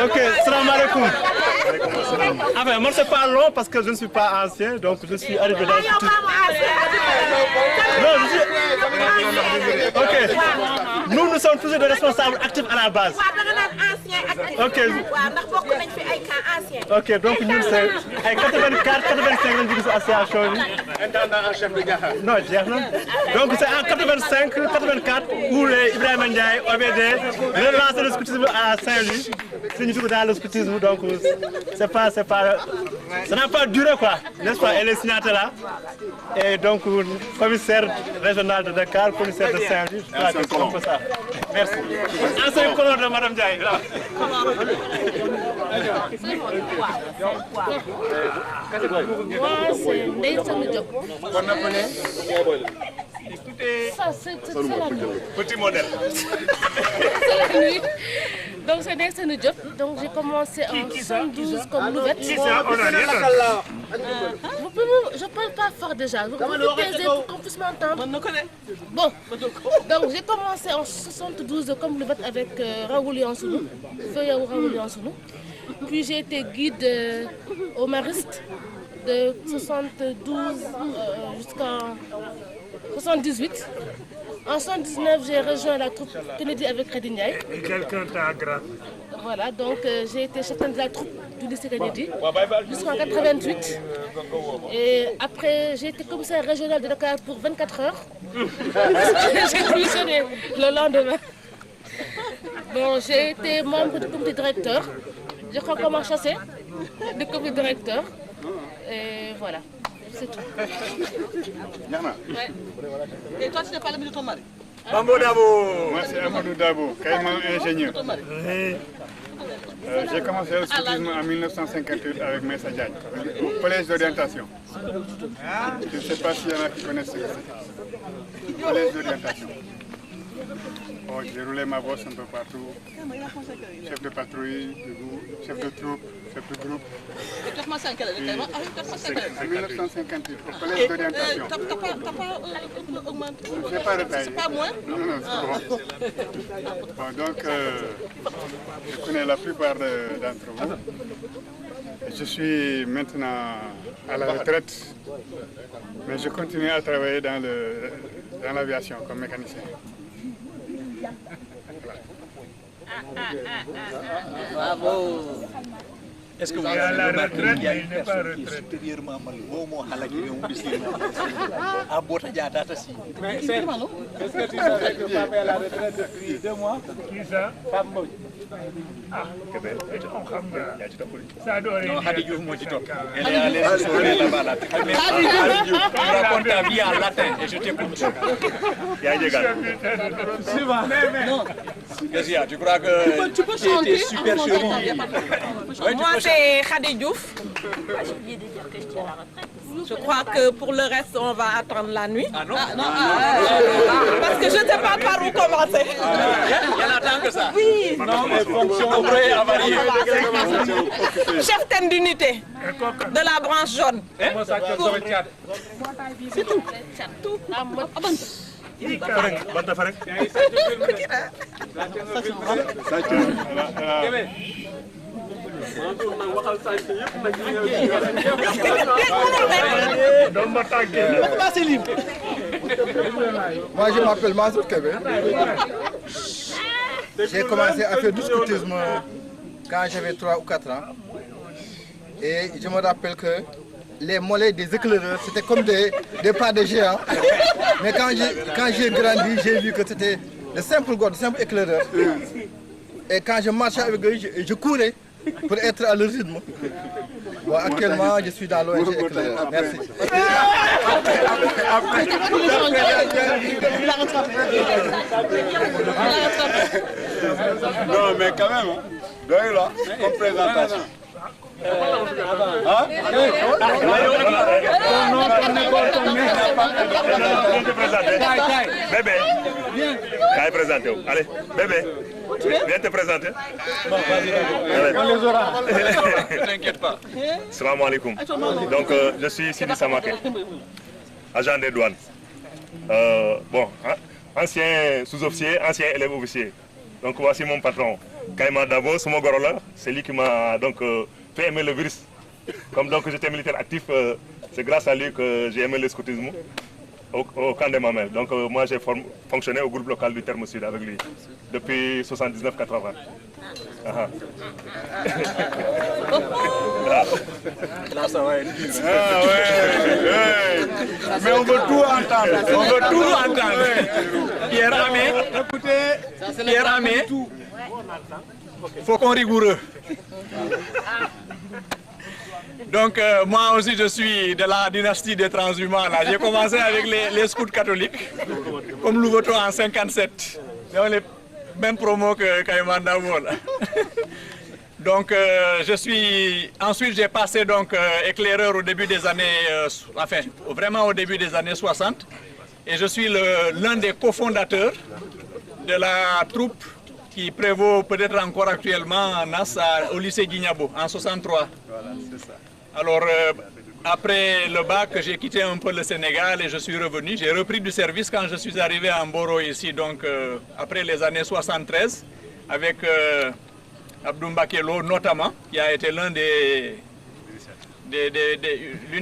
Speaker 19: Ok, salam alaikum. Enfin, moi c'est pas long parce que je ne suis pas ancien, donc je suis arrivé dans tout. Non, je suis... Ok. Nous sommes toujours des responsables actifs à la base. Ok. Ok, donc nous c'est 84, 85 lañu dugg ci association bi.
Speaker 10: Intendant en chef de Niakhar.
Speaker 19: Non, jeex na. Donc c'est en 85, 84 où les Ibrahima Ndiaye, OBD, relancé le scoutisme à Saint-Louis. C'est ñu dugg dans le scoutisme, donc c'est pas, ça n'a pas duré quoi, n'est-ce pas? Elle est signataire là. Et donc commissaire régional de Dakar, commissaire de Saint-Louis, je crois que c'est un peu ça. Merci. Ancien colonel de Madame Ndiaye.
Speaker 20: Moi, c'est Ndeye Diop.
Speaker 10: Qu'on appelait
Speaker 20: Ça, c'est la nuit.
Speaker 10: Petit modèle.
Speaker 20: C'est la nuit. Donc, c'est Ndeye Diop. Donc, j'ai commencé en 72 comme nouvelle. Je parle pas fort déjà. Vous pouvez taire pour qu'on puisse m'entendre. Bon, donc j'ai commencé en 72 comme nouvelle avec Raoul Yansounou, Feu Raoul Yansounou. Puis j'ai été guide au Mariste de 72 jusqu'à 78. En 79, j'ai rejoint la troupe Kennedy avec Khady Ndiaye.
Speaker 2: Et quelqu'un t'a aggravé.
Speaker 20: Voilà, donc j'ai été cheftaine de la troupe du lycée Kennedy jusqu'en 88. Et après, j'ai été commissaire régional de Dakar pour 24 heures. J'ai démissionné le lendemain. Bon, j'ai été membre du comité directeur. J'ai crois qu'on m'a chassé du comité directeur. Et voilà. C'est tout.
Speaker 12: Ouais. Et toi, tu n'es pas l'ami de ton mari?
Speaker 2: Mambo Dabo.
Speaker 21: Moi, c'est Amadou Dabo, caïman ingénieur. J'ai commencé le scoutisme en 1958 avec Messa Diagne, au collège d'orientation. Je ne sais pas s'il y en a qui connaissent ce que c'est. Collège d'orientation. Bon, j'ai roulé ma bosse un peu partout. Chef de patrouille, chef de troupe, chef de groupe. En 1958, au collège d'orientation.
Speaker 3: T'as pas augmenté?
Speaker 21: Je n'ai pas détaillé.
Speaker 3: C'est pas moins?
Speaker 21: Non, non, c'est bon. Bon, donc, je connais la plupart d'entre vous. Je suis maintenant à la retraite, mais je continue à travailler dans l'aviation comme mécanicien.
Speaker 3: Bravo.
Speaker 2: Est-ce que vous avez la retraite, il n'est pas retraité.
Speaker 17: Mais est-ce que tu savais que Pape est à la retraite depuis 2 mois?
Speaker 2: Qui ça?
Speaker 17: Pape Mbodj.
Speaker 2: Ah, ça doit
Speaker 15: Non, Hadi Diouf moo ci topp. Elle est allée se sauver là-bas là. Hadi Diouf, tu racontes ta vie en latin et je t'écoute. Yaa jégal.
Speaker 17: Non.
Speaker 15: Gasia, tu crois que
Speaker 3: Tu peux chanter?
Speaker 15: tu es super chérie?
Speaker 3: Moi, c'est Khady Diouf. Je crois que pour le reste, on va attendre la nuit.
Speaker 15: Ah non,
Speaker 3: parce que je ne sais pas par où commencer.
Speaker 15: Il y en a tant que ça.
Speaker 3: Oui.
Speaker 15: Non, mais fonction après à varier.
Speaker 3: Chef thème d'unité de la branche jaune. C'est tout. Tout.
Speaker 15: Banta fa rek.
Speaker 7: Moi, je m'appelle Mansour Kébé. J'ai commencé à faire du scoutisme quand j'avais 3 ou 4 ans. Et je me rappelle que les mollets des éclaireurs, c'était comme des pas de géants. Mais quand j'ai grandi, j'ai vu que c'était de simples gars, de simples éclaireurs. Et quand je marchais avec eux, je courais pour être à leur rythme. Bon, actuellement, je suis dans l'ONG éclaireur. Merci.
Speaker 21: Non, mais quand même, doy là, comme présentation.
Speaker 15: Bébé, viens te présenter. Allez, bébé, viens te présenter.
Speaker 17: On les aura.
Speaker 15: Ne t'inquiète pas. Salam alaikum. Donc, je suis Sidi Samake, agent des douanes. Bon, ancien sous-officier, ancien élève officier. Donc, voici mon patron, Kaïma Dabo, Somo Gorola. C'est lui qui m'a donc fait aimer le virus. Comme donc j'étais militaire actif, c'est grâce à lui que j'ai aimé le scoutisme au camp des Mamelles. Donc moi j'ai fonctionné au groupe local du Terme Sud avec lui depuis 79-80.
Speaker 21: Là ça va être dur. Ah ouais. Mais on veut tout entendre.
Speaker 15: On veut tout entendre. Pierre Amé, écoutez, Pierre Amé, faut qu'on rigoureux. Donc moi aussi je suis de la dynastie des transhumants. J'ai commencé avec les scouts catholiques, comme Louveteau en 57. Dans les mêmes promos que Kaïman Dabo. Donc ensuite j'ai passé donc éclaireur au début des années, vraiment au début des années 60. Et je suis l'un des cofondateurs de la troupe qui prévaut peut-être encore actuellement en Nas au lycée Guignabo en 63.
Speaker 21: Voilà, c'est ça.
Speaker 15: Alors après le bac, j'ai quitté un peu le Sénégal et je suis revenu. J'ai repris du service quand je suis arrivé à Mboro ici, donc après les années 73, avec Abdou Mbakelo notamment, qui a été l'une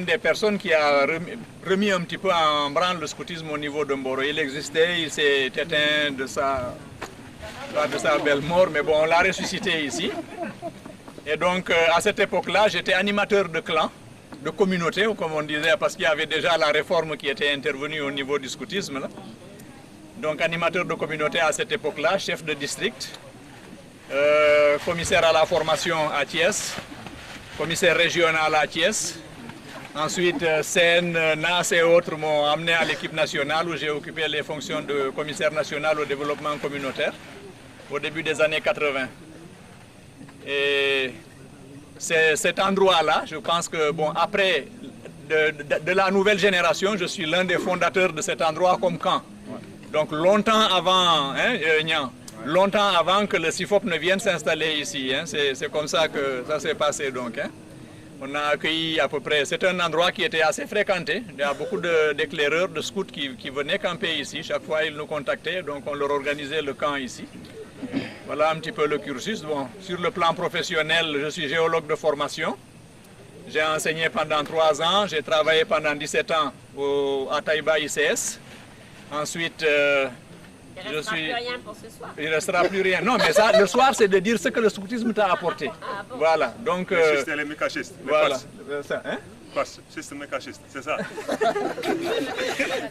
Speaker 15: des personnes qui a remis un petit peu en branle le scoutisme au niveau de Mboro. Il existait, il s'est éteint de sa belle mort, mais bon, on l'a ressuscité ici. Et donc, à cette époque-là, j'étais animateur de clan, de communauté, comme on disait, parce qu'il y avait déjà la réforme qui était intervenue au niveau du scoutisme. Là. Donc, animateur de communauté à cette époque-là, chef de district, commissaire à la formation à Thiès, commissaire régional à Thiès. Ensuite, Seine, NAS et autres m'ont amené à l'équipe nationale où j'ai occupé les fonctions de commissaire national au développement communautaire au début des années 80. Et c'est cet endroit-là, je pense que, bon, après, de la nouvelle génération, je suis l'un des fondateurs de cet endroit comme camp. Donc longtemps avant, longtemps avant que le CIFOP ne vienne s'installer ici, c'est comme ça que ça s'est passé donc.
Speaker 6: On a accueilli à peu près, c'est un endroit qui était assez fréquenté. Il y a beaucoup d'éclaireurs, de scouts qui venaient camper ici. Chaque fois, ils nous contactaient, donc on leur organisait le camp ici. Voilà un petit peu le cursus. Bon, sur le plan professionnel, je suis géologue de formation. J'ai enseigné pendant 3 ans. J'ai travaillé pendant 17 ans à Taïba ICS. Ensuite,
Speaker 11: Il ne restera plus rien pour ce soir.
Speaker 6: Il ne restera plus rien. Non, mais ça, le soir, c'est de dire ce que le scoutisme t'a apporté.
Speaker 11: Ah, bon.
Speaker 6: Voilà, donc...
Speaker 14: Les schistes et les mécachistes.
Speaker 6: Voilà. Ça, hein?
Speaker 14: Schistes et mécachistes, c'est ça.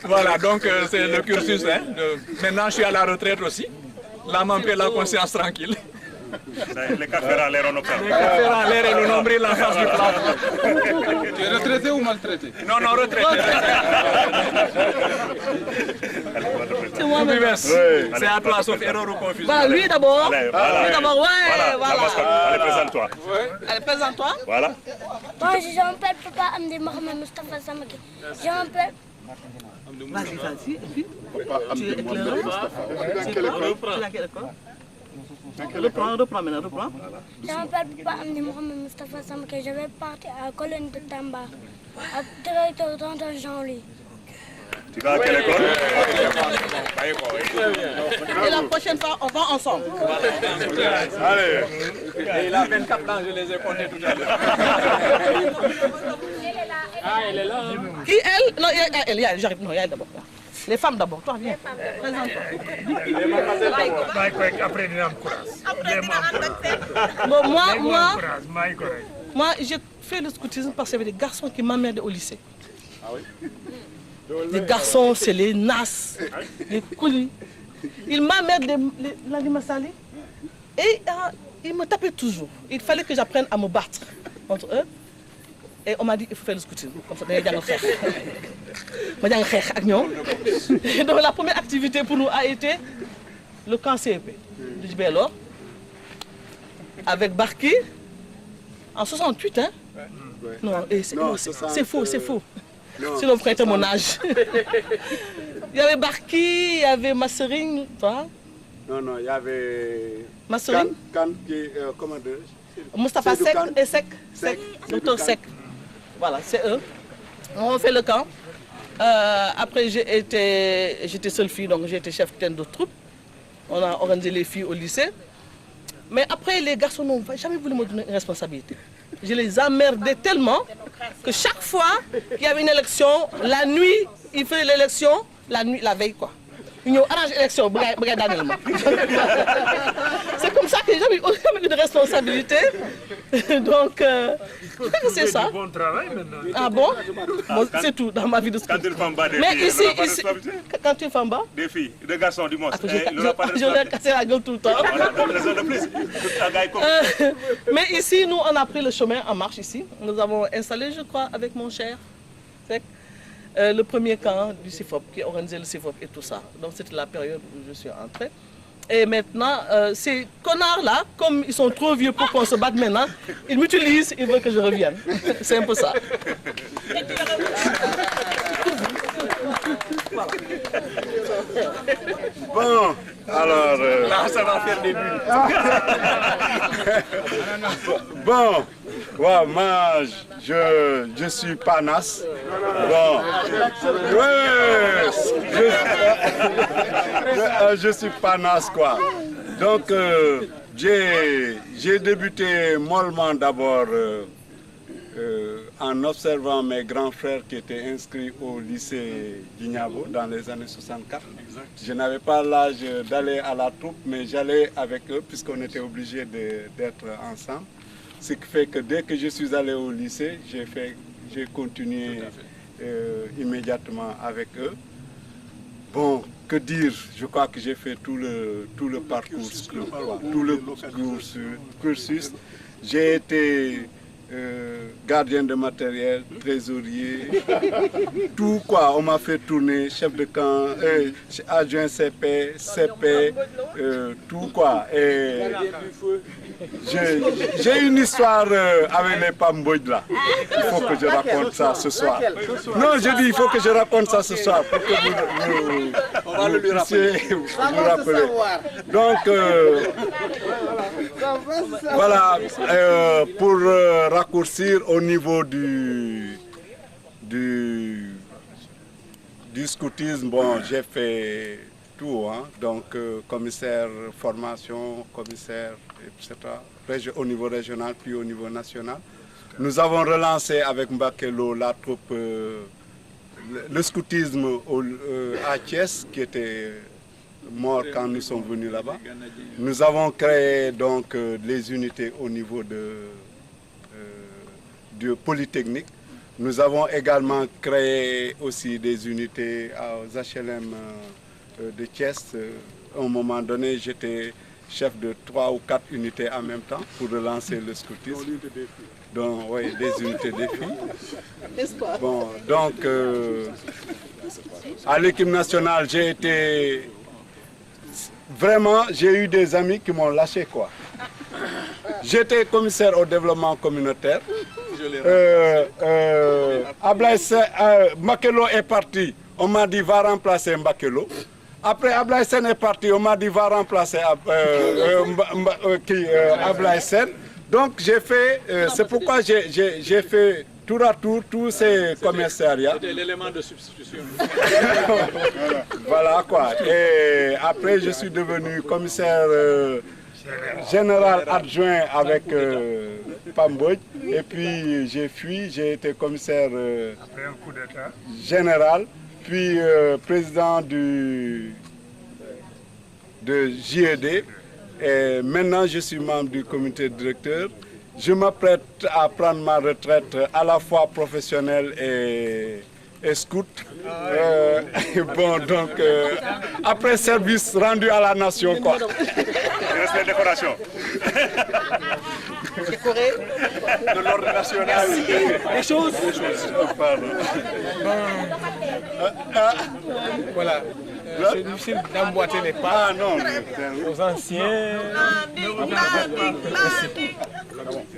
Speaker 6: Voilà, donc c'est le cursus. Hein, maintenant, je suis à la retraite aussi. Là, m'en fait la conscience tranquille.
Speaker 14: Les cafés en l'air en octave.
Speaker 6: Les cafés en l'air et le nombril en face du plat.
Speaker 1: Tu es retraité ou maltraité?
Speaker 6: Non, non, retraité.
Speaker 3: C'est moi même.
Speaker 6: C'est à toi, sauf erreur ou confusion.
Speaker 3: Bah, lui d'abord.
Speaker 14: Allez, voilà.
Speaker 3: Lui d'abord, ouais,
Speaker 14: La
Speaker 3: voilà.
Speaker 14: mascotte. Allez, présente-toi.
Speaker 3: Allez, présente-toi.
Speaker 14: Voilà.
Speaker 22: Moi, je m'appelle Papa Amdi Mohamed Mustafa Samaki. Je m'appelle...
Speaker 3: Vas-y, vas-y. Et puis, tu es éclaireur. Tu es à quelle école? Reprends maintenant.
Speaker 22: Je m'appelle Papa Amdi Mohamed Mustafa Samaki. Je vais partir à la colonne de Tamba, à directeur d'Antoine Jean-Louis.
Speaker 14: Tu vas à quelle école?
Speaker 3: Et la prochaine fois, on va ensemble.
Speaker 14: Allez.
Speaker 6: Et il a 24 ans, je les ai comptés tout à l'heure. Ah, elle est là.
Speaker 3: Qui, elle? Non, elle, j'arrive. Non, il y a elle d'abord. Les femmes d'abord. Toi, viens. Présente-toi.
Speaker 2: Après, il y a un courage.
Speaker 3: Bon, moi, j'ai fait le scoutisme parce qu'il y avait des garçons qui m'emmènent au lycée.
Speaker 14: Ah oui?
Speaker 3: Les garçons, c'est les nas, les coulis. Ils m'emmènent les Massali et ils me tapaient toujours. Il fallait que j'apprenne à me battre entre eux. Et on m'a dit qu'il faut faire le scoutisme. Comme ça, donc la première activité pour nous a été le camp CEP de Djibelor avec Barki en 68. Hein? Non, c'est faux, c'est faux. Sinon, vous prêtez mon âge. Il y avait Barki, il y avait Massering, toi?
Speaker 21: Non, il y avait...
Speaker 3: Massering?
Speaker 21: Comment dire?
Speaker 3: Mustafa Sek et Sek. Docteur Sek. Voilà, c'est eux. On fait le camp. Après, j'étais seule fille, donc j'ai été chef-capitaine de troupe. On a organisé les filles au lycée. Mais après, les garçons n'ont jamais voulu me donner une responsabilité. Je les emmerdais tellement que chaque fois qu'il y avait une élection, la nuit, ils faisaient l'élection, la veille quoi. Ils ont arrangé l'élection, c'est comme ça que j'ai jamais eu de responsabilité. Donc, c'est ça.
Speaker 2: Du bon travail maintenant.
Speaker 3: Ah bon? C'est tout dans ma vie de scout.
Speaker 14: Quand une femme bat des
Speaker 3: Mais
Speaker 14: filles,
Speaker 3: ici,
Speaker 14: elle n'aura pas de responsabilité?
Speaker 3: quand une femme bat?
Speaker 14: Des filles, des garçons du moins.
Speaker 3: Je leur ai cassé la gueule tout le temps.
Speaker 14: Voilà, donc raison de plus.
Speaker 3: Mais ici, nous, on a pris le chemin en marche ici. Nous avons installé, je crois, avec mon cher, le premier camp du CIFOP, qui organisait le CIFOP et tout ça. Donc c'était la période où je suis entrée. Et maintenant, ces connards-là, comme ils sont trop vieux pour qu'on se batte maintenant, ils m'utilisent, ils veulent que je revienne. C'est un peu ça. Voilà.
Speaker 21: Bon, alors...
Speaker 6: Là, ça va faire des bulles.
Speaker 21: Bon, ouais, moi, je suis Panas. Bon, je suis Panas, quoi. Donc, j'ai débuté mollement d'abord en observant mes grands frères qui étaient inscrits au lycée d'Ignabo dans les années 64. Je n'avais pas l'âge d'aller à la troupe, mais j'allais avec eux puisqu'on était obligés d'être ensemble. Ce qui fait que dès que je suis allé au lycée, j'ai continué immédiatement avec eux. Bon, que dire, je crois que j'ai fait tout le parcours, tout le cursus. J'ai été gardien de matériel, trésorier, tout quoi, on m'a fait tourner, chef de camp, adjoint CP, tout quoi. Et
Speaker 5: J'ai une histoire avec les Pamboy là. Il faut que je raconte ça ce soir. Non, je dis il faut que je raconte ça ce soir pour que vous puissiez vous rappeler. Donc, voilà, pour raccourcir au niveau du scoutisme, bon, j'ai fait tout, hein, donc commissaire formation, commissaire, etc., au niveau régional, puis au niveau national. Nous avons relancé avec Mbakelo la troupe, le scoutisme à Thiès, qui était mort quand nous sommes venus là-bas. Nous avons créé donc les unités au niveau de Polytechnique. Nous avons également créé aussi des unités aux HLM de Thiès. À un moment donné, j'étais chef de 3 ou 4 unités en même temps pour relancer le scoutisme. Donc, oui, des unités des filles. Bon, donc, à l'équipe nationale, j'ai été... Vraiment, j'ai eu des amis qui m'ont lâché, quoi. J'étais commissaire au développement communautaire. Mbakelo est parti, on m'a dit va remplacer Mbakelo. Après Ablaye Sen est parti, on m'a dit va remplacer Ablaye Sen. Donc j'ai fait, c'est pourquoi j'ai fait tour à tour tous ces commissariats.
Speaker 6: C'était l'élément de substitution.
Speaker 5: Voilà quoi. Et après je suis devenu commissaire général adjoint avec Pamboy. Et puis j'ai fui, j'ai été commissaire général, puis président de JED. Et maintenant je suis membre du comité directeur. Je m'apprête à prendre ma retraite à la fois professionnelle et scout. Bon, donc, après service rendu à la nation, quoi.
Speaker 14: Il reste les décorations.
Speaker 5: Décoré de l'ordre national.
Speaker 9: Les choses.
Speaker 5: Pardon.
Speaker 9: Voilà. C'est difficile d'emboîter les pas aux anciens.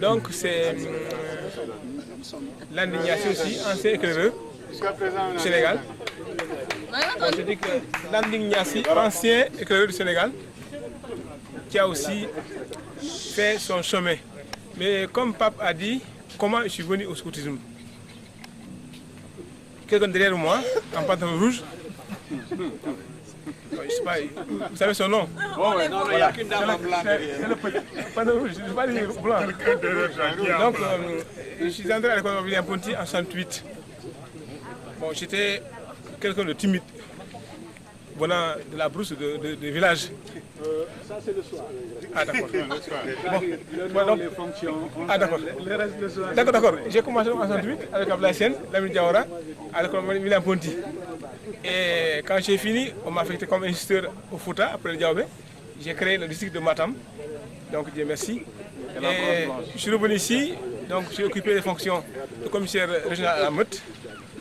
Speaker 9: Donc c'est l'indignation aussi, ancien éclaireur du Sénégal. Je dis que l'indignation, ancien éclaireur du Sénégal, qui a aussi fait son chemin. Mais comme Pape a dit, comment je suis venu au scoutisme? Quelqu'un derrière moi, en pantalon rouge. Je sais pas, vous savez son nom?
Speaker 6: Bon, ouais, non, il n'y a qu'une dame en blanc derrière.
Speaker 9: Pantalon rouge, je ne vais pas dire blanc. Donc, je suis entré à l'école de William Ponty en 68. Bon, j'étais quelqu'un de timide, venant de la brousse de village.
Speaker 21: Ça, c'est le soir.
Speaker 9: Ah, d'accord.
Speaker 21: Bon, donc, les fonctions.
Speaker 9: Ah, d'accord.
Speaker 21: Le reste le soir.
Speaker 9: D'accord, d'accord. J'ai commencé en 68 avec Ablaye Sen, Lamine Diawara, à l'école de William Ponty. Et quand j'ai fini, on m'a affecté comme instituteur au Fouta, après le Diaobé. J'ai créé le district de Matam. Donc, Dieu merci. Et je suis revenu ici, donc j'ai occupé les fonctions de commissaire régional à la Meute,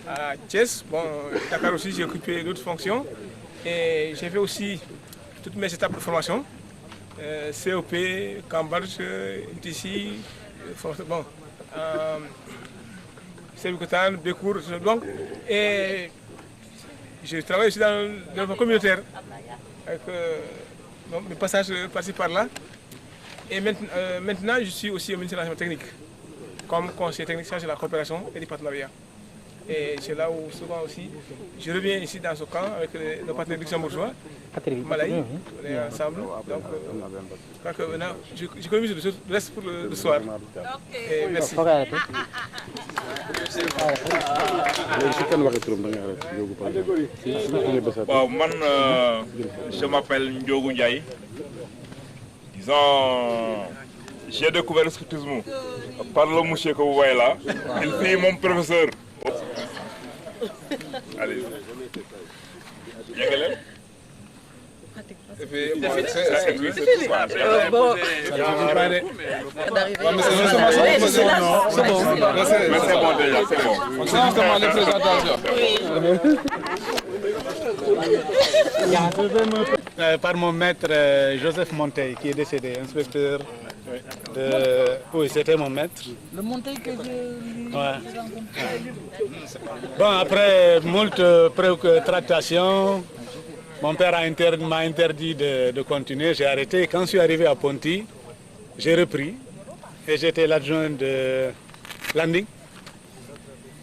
Speaker 9: à Thiès. Bon, Dakar aussi, j'ai occupé d'autres fonctions. Et j'ai fait aussi toutes mes étapes de formation. COP, Cambridge, TC, bon, Sébikotan, Bécour, donc. Et je travaille aussi dans le développement communautaire, avec mes passages par-ci par-là. Et maintenant, je suis aussi au ministère de l'Enseignement technique, comme conseiller technique chargé de la coopération et du partenariat. Et c'est là où souvent aussi, je reviens ici dans ce camp avec nos partenaires luxembourgeois, Malaï, on est ensemble. Donc, je crois que maintenant, j'économise le reste pour le soir. Et merci.
Speaker 13: Bon, moi, je m'appelle Ndiogu Ndiaye. Disons, j'ai découvert le scoutisme par le monsieur que vous voyez là. Il fait mon professeur. Allez.
Speaker 21: Par mon maître Joseph Monteil, qui est décédé, inspecteur
Speaker 17: Oui, c'était mon maître.
Speaker 4: Le Monteil que je...
Speaker 17: Ouais. Bon, après moult tractations, mon père m'a interdit de continuer, j'ai arrêté. Quand je suis arrivé à Ponty, j'ai repris et j'étais l'adjoint de Landing.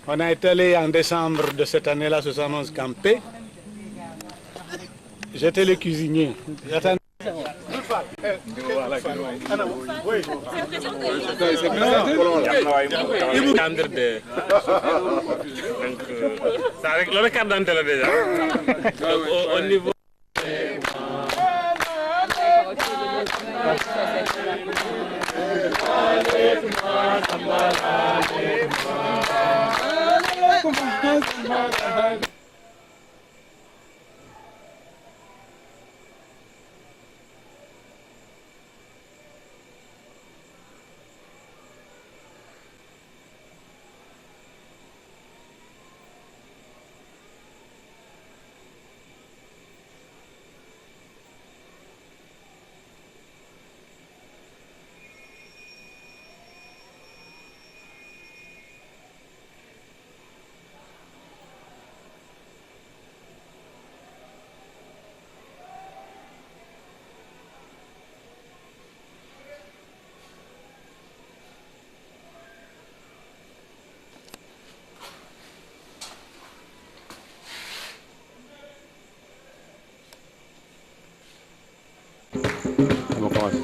Speaker 17: On a été allé en décembre de cette année-là, 71 campé. J'étais le cuisinier.
Speaker 1: Ça avec le carte d'identité déjà. Au niveau. On va commencer.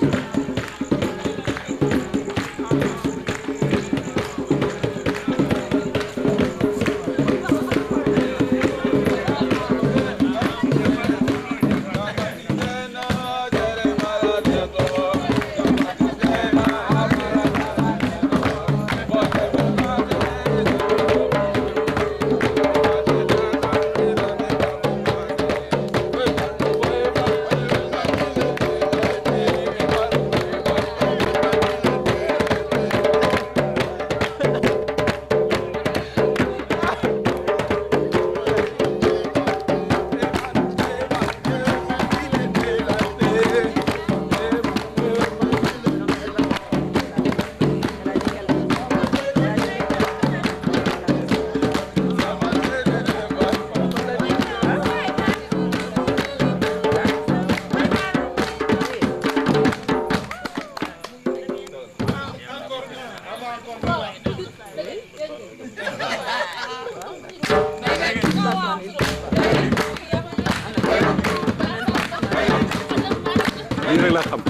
Speaker 1: lii rek laa xam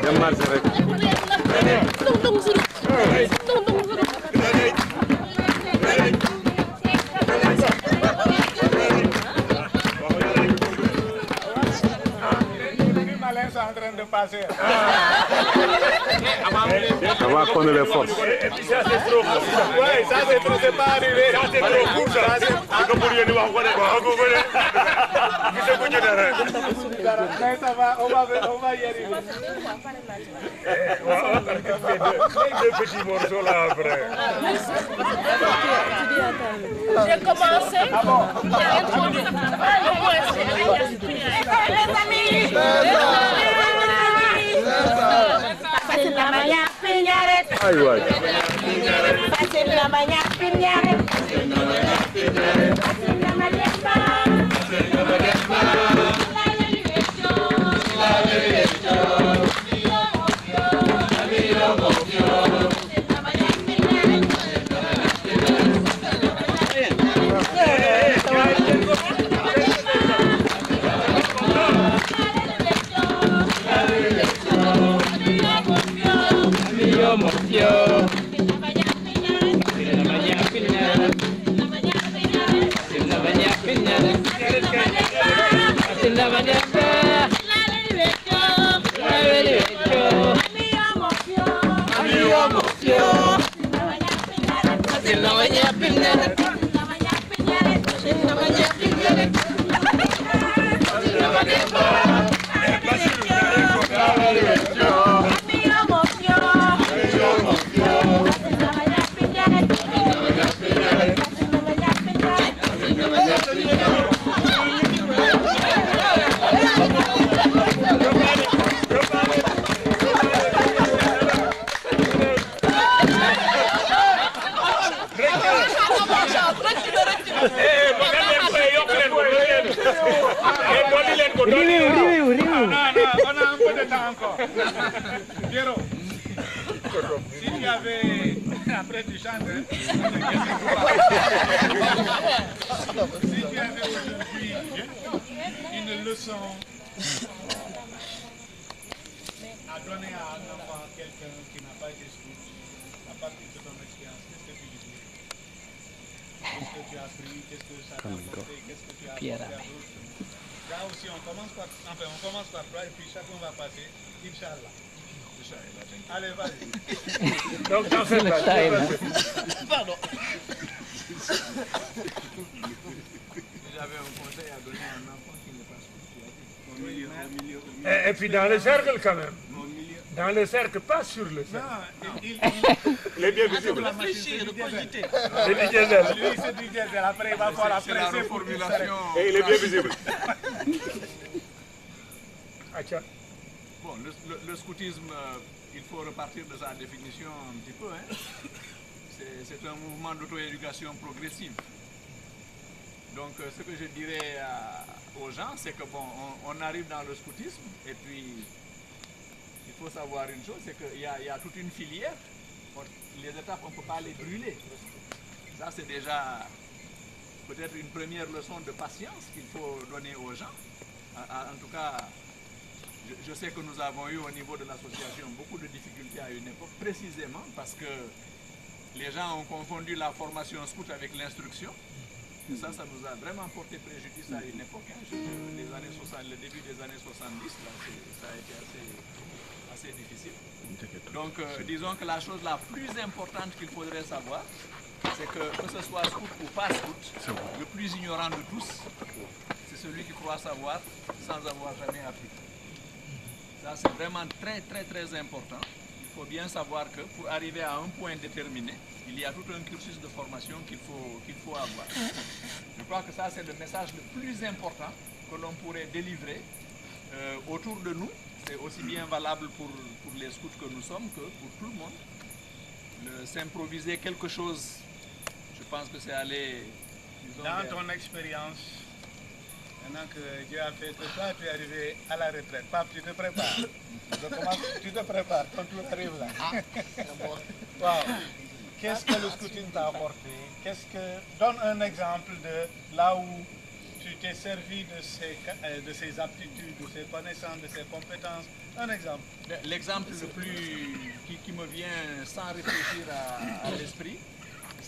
Speaker 1: dem marché rek. On va connaître les forces.
Speaker 13: Ça c'est trop court. Ouais, ça c'est trop, c'est pas arrivé. Ça c'est trop court ça. Comme pour dire, on va
Speaker 8: ça va, on va y arriver.
Speaker 13: Deux petits morceaux là après.
Speaker 20: J'ai commencé. J'ai introduit. Les amis. Facile la manière piñaret.
Speaker 1: Ay waay.
Speaker 20: Facile la manière piñaret. Facile la manière piñaret. Facile la manière pa. Facile la manière pa. La vérité. La vérité. Amigo mofio. Facile la manière piñaret.
Speaker 9: Mofio.
Speaker 8: On a un peu de temps encore. Pierrot, si tu avais, après tu chantes, si tu avais aujourd'hui une leçon à donner à un enfant, quelqu'un qui n'a pas été scout, à partir de ton expérience, qu'est-ce que tu lui dirais? Qu'est-ce que tu as appris? Qu'est-ce que ça t'a apporté? Qu'est-ce que tu as apporté à d'autres? Là aussi, on commence par toi et puis chacun va passer, Inch'Allah. Allez, vas-y.
Speaker 2: Donc, dans cette
Speaker 8: pardon.
Speaker 6: J'avais un conseil à donner à un enfant qui n'est pas scout.
Speaker 2: Et puis dans le cercle quand même. Dans le cercle, pas sur le cercle.
Speaker 14: Il est bien visible.
Speaker 8: Réfléchir, de cogiter.
Speaker 2: C'est du diesel.
Speaker 8: Lui, c'est du diesel. Après, il va falloir presser pour formulation.
Speaker 14: Et il est bien visible.
Speaker 6: Bon, le scoutisme, il faut repartir de sa définition un petit peu. Hein. C'est un mouvement d'auto-éducation progressive. Donc, ce que je dirais aux gens, c'est que bon, on arrive dans le scoutisme et puis il faut savoir une chose, c'est qu'il y a toute une filière. Les étapes, on ne peut pas les brûler. Ça, c'est déjà peut-être une première leçon de patience qu'il faut donner aux gens. En tout cas, je sais que nous avons eu au niveau de l'association beaucoup de difficultés à une époque, précisément parce que les gens ont confondu la formation scout avec l'instruction. Et ça nous a vraiment porté préjudice à une époque. Hein. Le début des années 70, là, ça a été assez difficile. Donc, disons que la chose la plus importante qu'il faudrait savoir, c'est que ce soit scout ou pas scout, le plus ignorant de tous, c'est celui qui croit savoir sans avoir jamais appris. Ça, c'est vraiment très, très, très important. Il faut bien savoir que pour arriver à un point déterminé, il y a tout un cursus de formation qu'il faut avoir. Je crois que ça, c'est le message le plus important que l'on pourrait délivrer autour de nous. C'est aussi bien valable pour les scouts que nous sommes que pour tout le monde. S'improviser quelque chose, je pense que c'est aller...
Speaker 8: Dans ton expérience, maintenant que Dieu a fait que toi, tu es arrivé à la retraite, pape, tu te prépares. Tu te prépares, ton tour arrive là. Wow. Qu'est-ce que le scouting t'a apporté? Donne un exemple de là où tu t'es servi de ces aptitudes, de ces connaissances, de ces compétences. Un exemple.
Speaker 6: L'exemple le plus qui me vient sans réfléchir à l'esprit,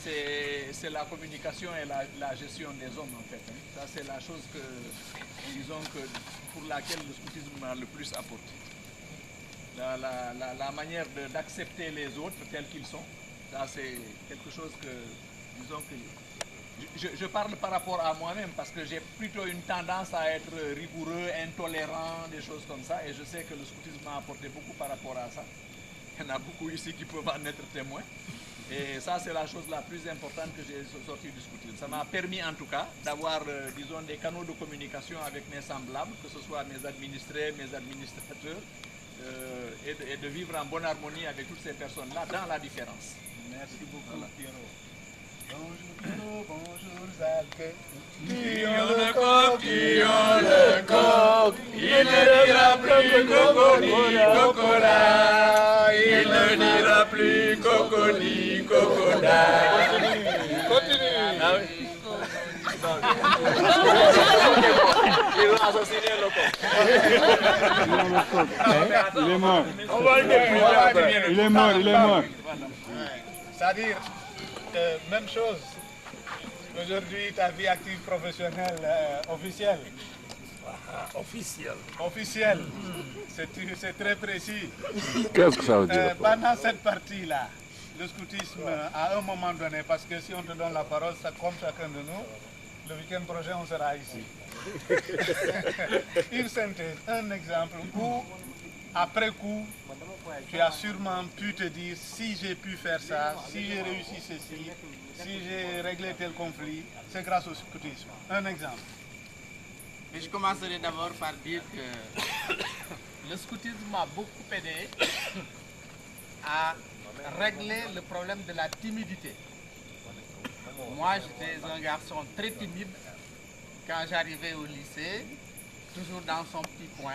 Speaker 6: c'est la communication et la gestion des hommes en fait. Hein. Ça c'est la chose que, disons que pour laquelle le scoutisme m'a le plus apporté. La manière d'accepter les autres tels qu'ils sont, ça c'est quelque chose que, disons que, je parle par rapport à moi-même parce que j'ai plutôt une tendance à être rigoureux, intolérant, des choses comme ça, et je sais que le scoutisme m'a apporté beaucoup par rapport à ça. Il y en a beaucoup ici qui peuvent en être témoins. Et ça, c'est la chose la plus importante que j'ai sortie du scoutisme. Ça m'a permis en tout cas d'avoir, disons, des canaux de communication avec mes semblables, que ce soit mes administrés, mes administrateurs, et de vivre en bonne harmonie avec toutes ces personnes-là dans la différence.
Speaker 8: Merci beaucoup, Pierrot. Bonjour Pierrot, bonjour Zalke.
Speaker 6: Qui ont le coq, il ne dira plus coconi, cocoda. Il ne dira plus coconi, cocoda. Continue. Ah oui. Ils ont assassiné le coq.
Speaker 21: Il est mort.
Speaker 8: On va le découvrir.
Speaker 21: Il est mort, il est mort.
Speaker 8: C'est-à-dire, même chose. Aujourd'hui, ta vie active professionnelle officielle. Officielle. C'est très précis.
Speaker 1: Qu'est-ce que ça veut dire?
Speaker 8: Pendant cette partie-là, le scoutisme, à un moment donné, parce que si on te donne la parole, ça, comme chacun de nous, le week-end prochain, on sera ici. Une synthèse, un exemple où, après coup, tu as sûrement pu te dire, si j'ai pu faire ça, si j'ai réussi ceci, si j'ai réglé tel conflit, c'est grâce au scoutisme. Un exemple.
Speaker 16: Et je commencerai d'abord par dire que le scoutisme m'a beaucoup aidé à régler le problème de la timidité. Moi, j'étais un garçon très timide quand j'arrivais au lycée, toujours dans son petit coin.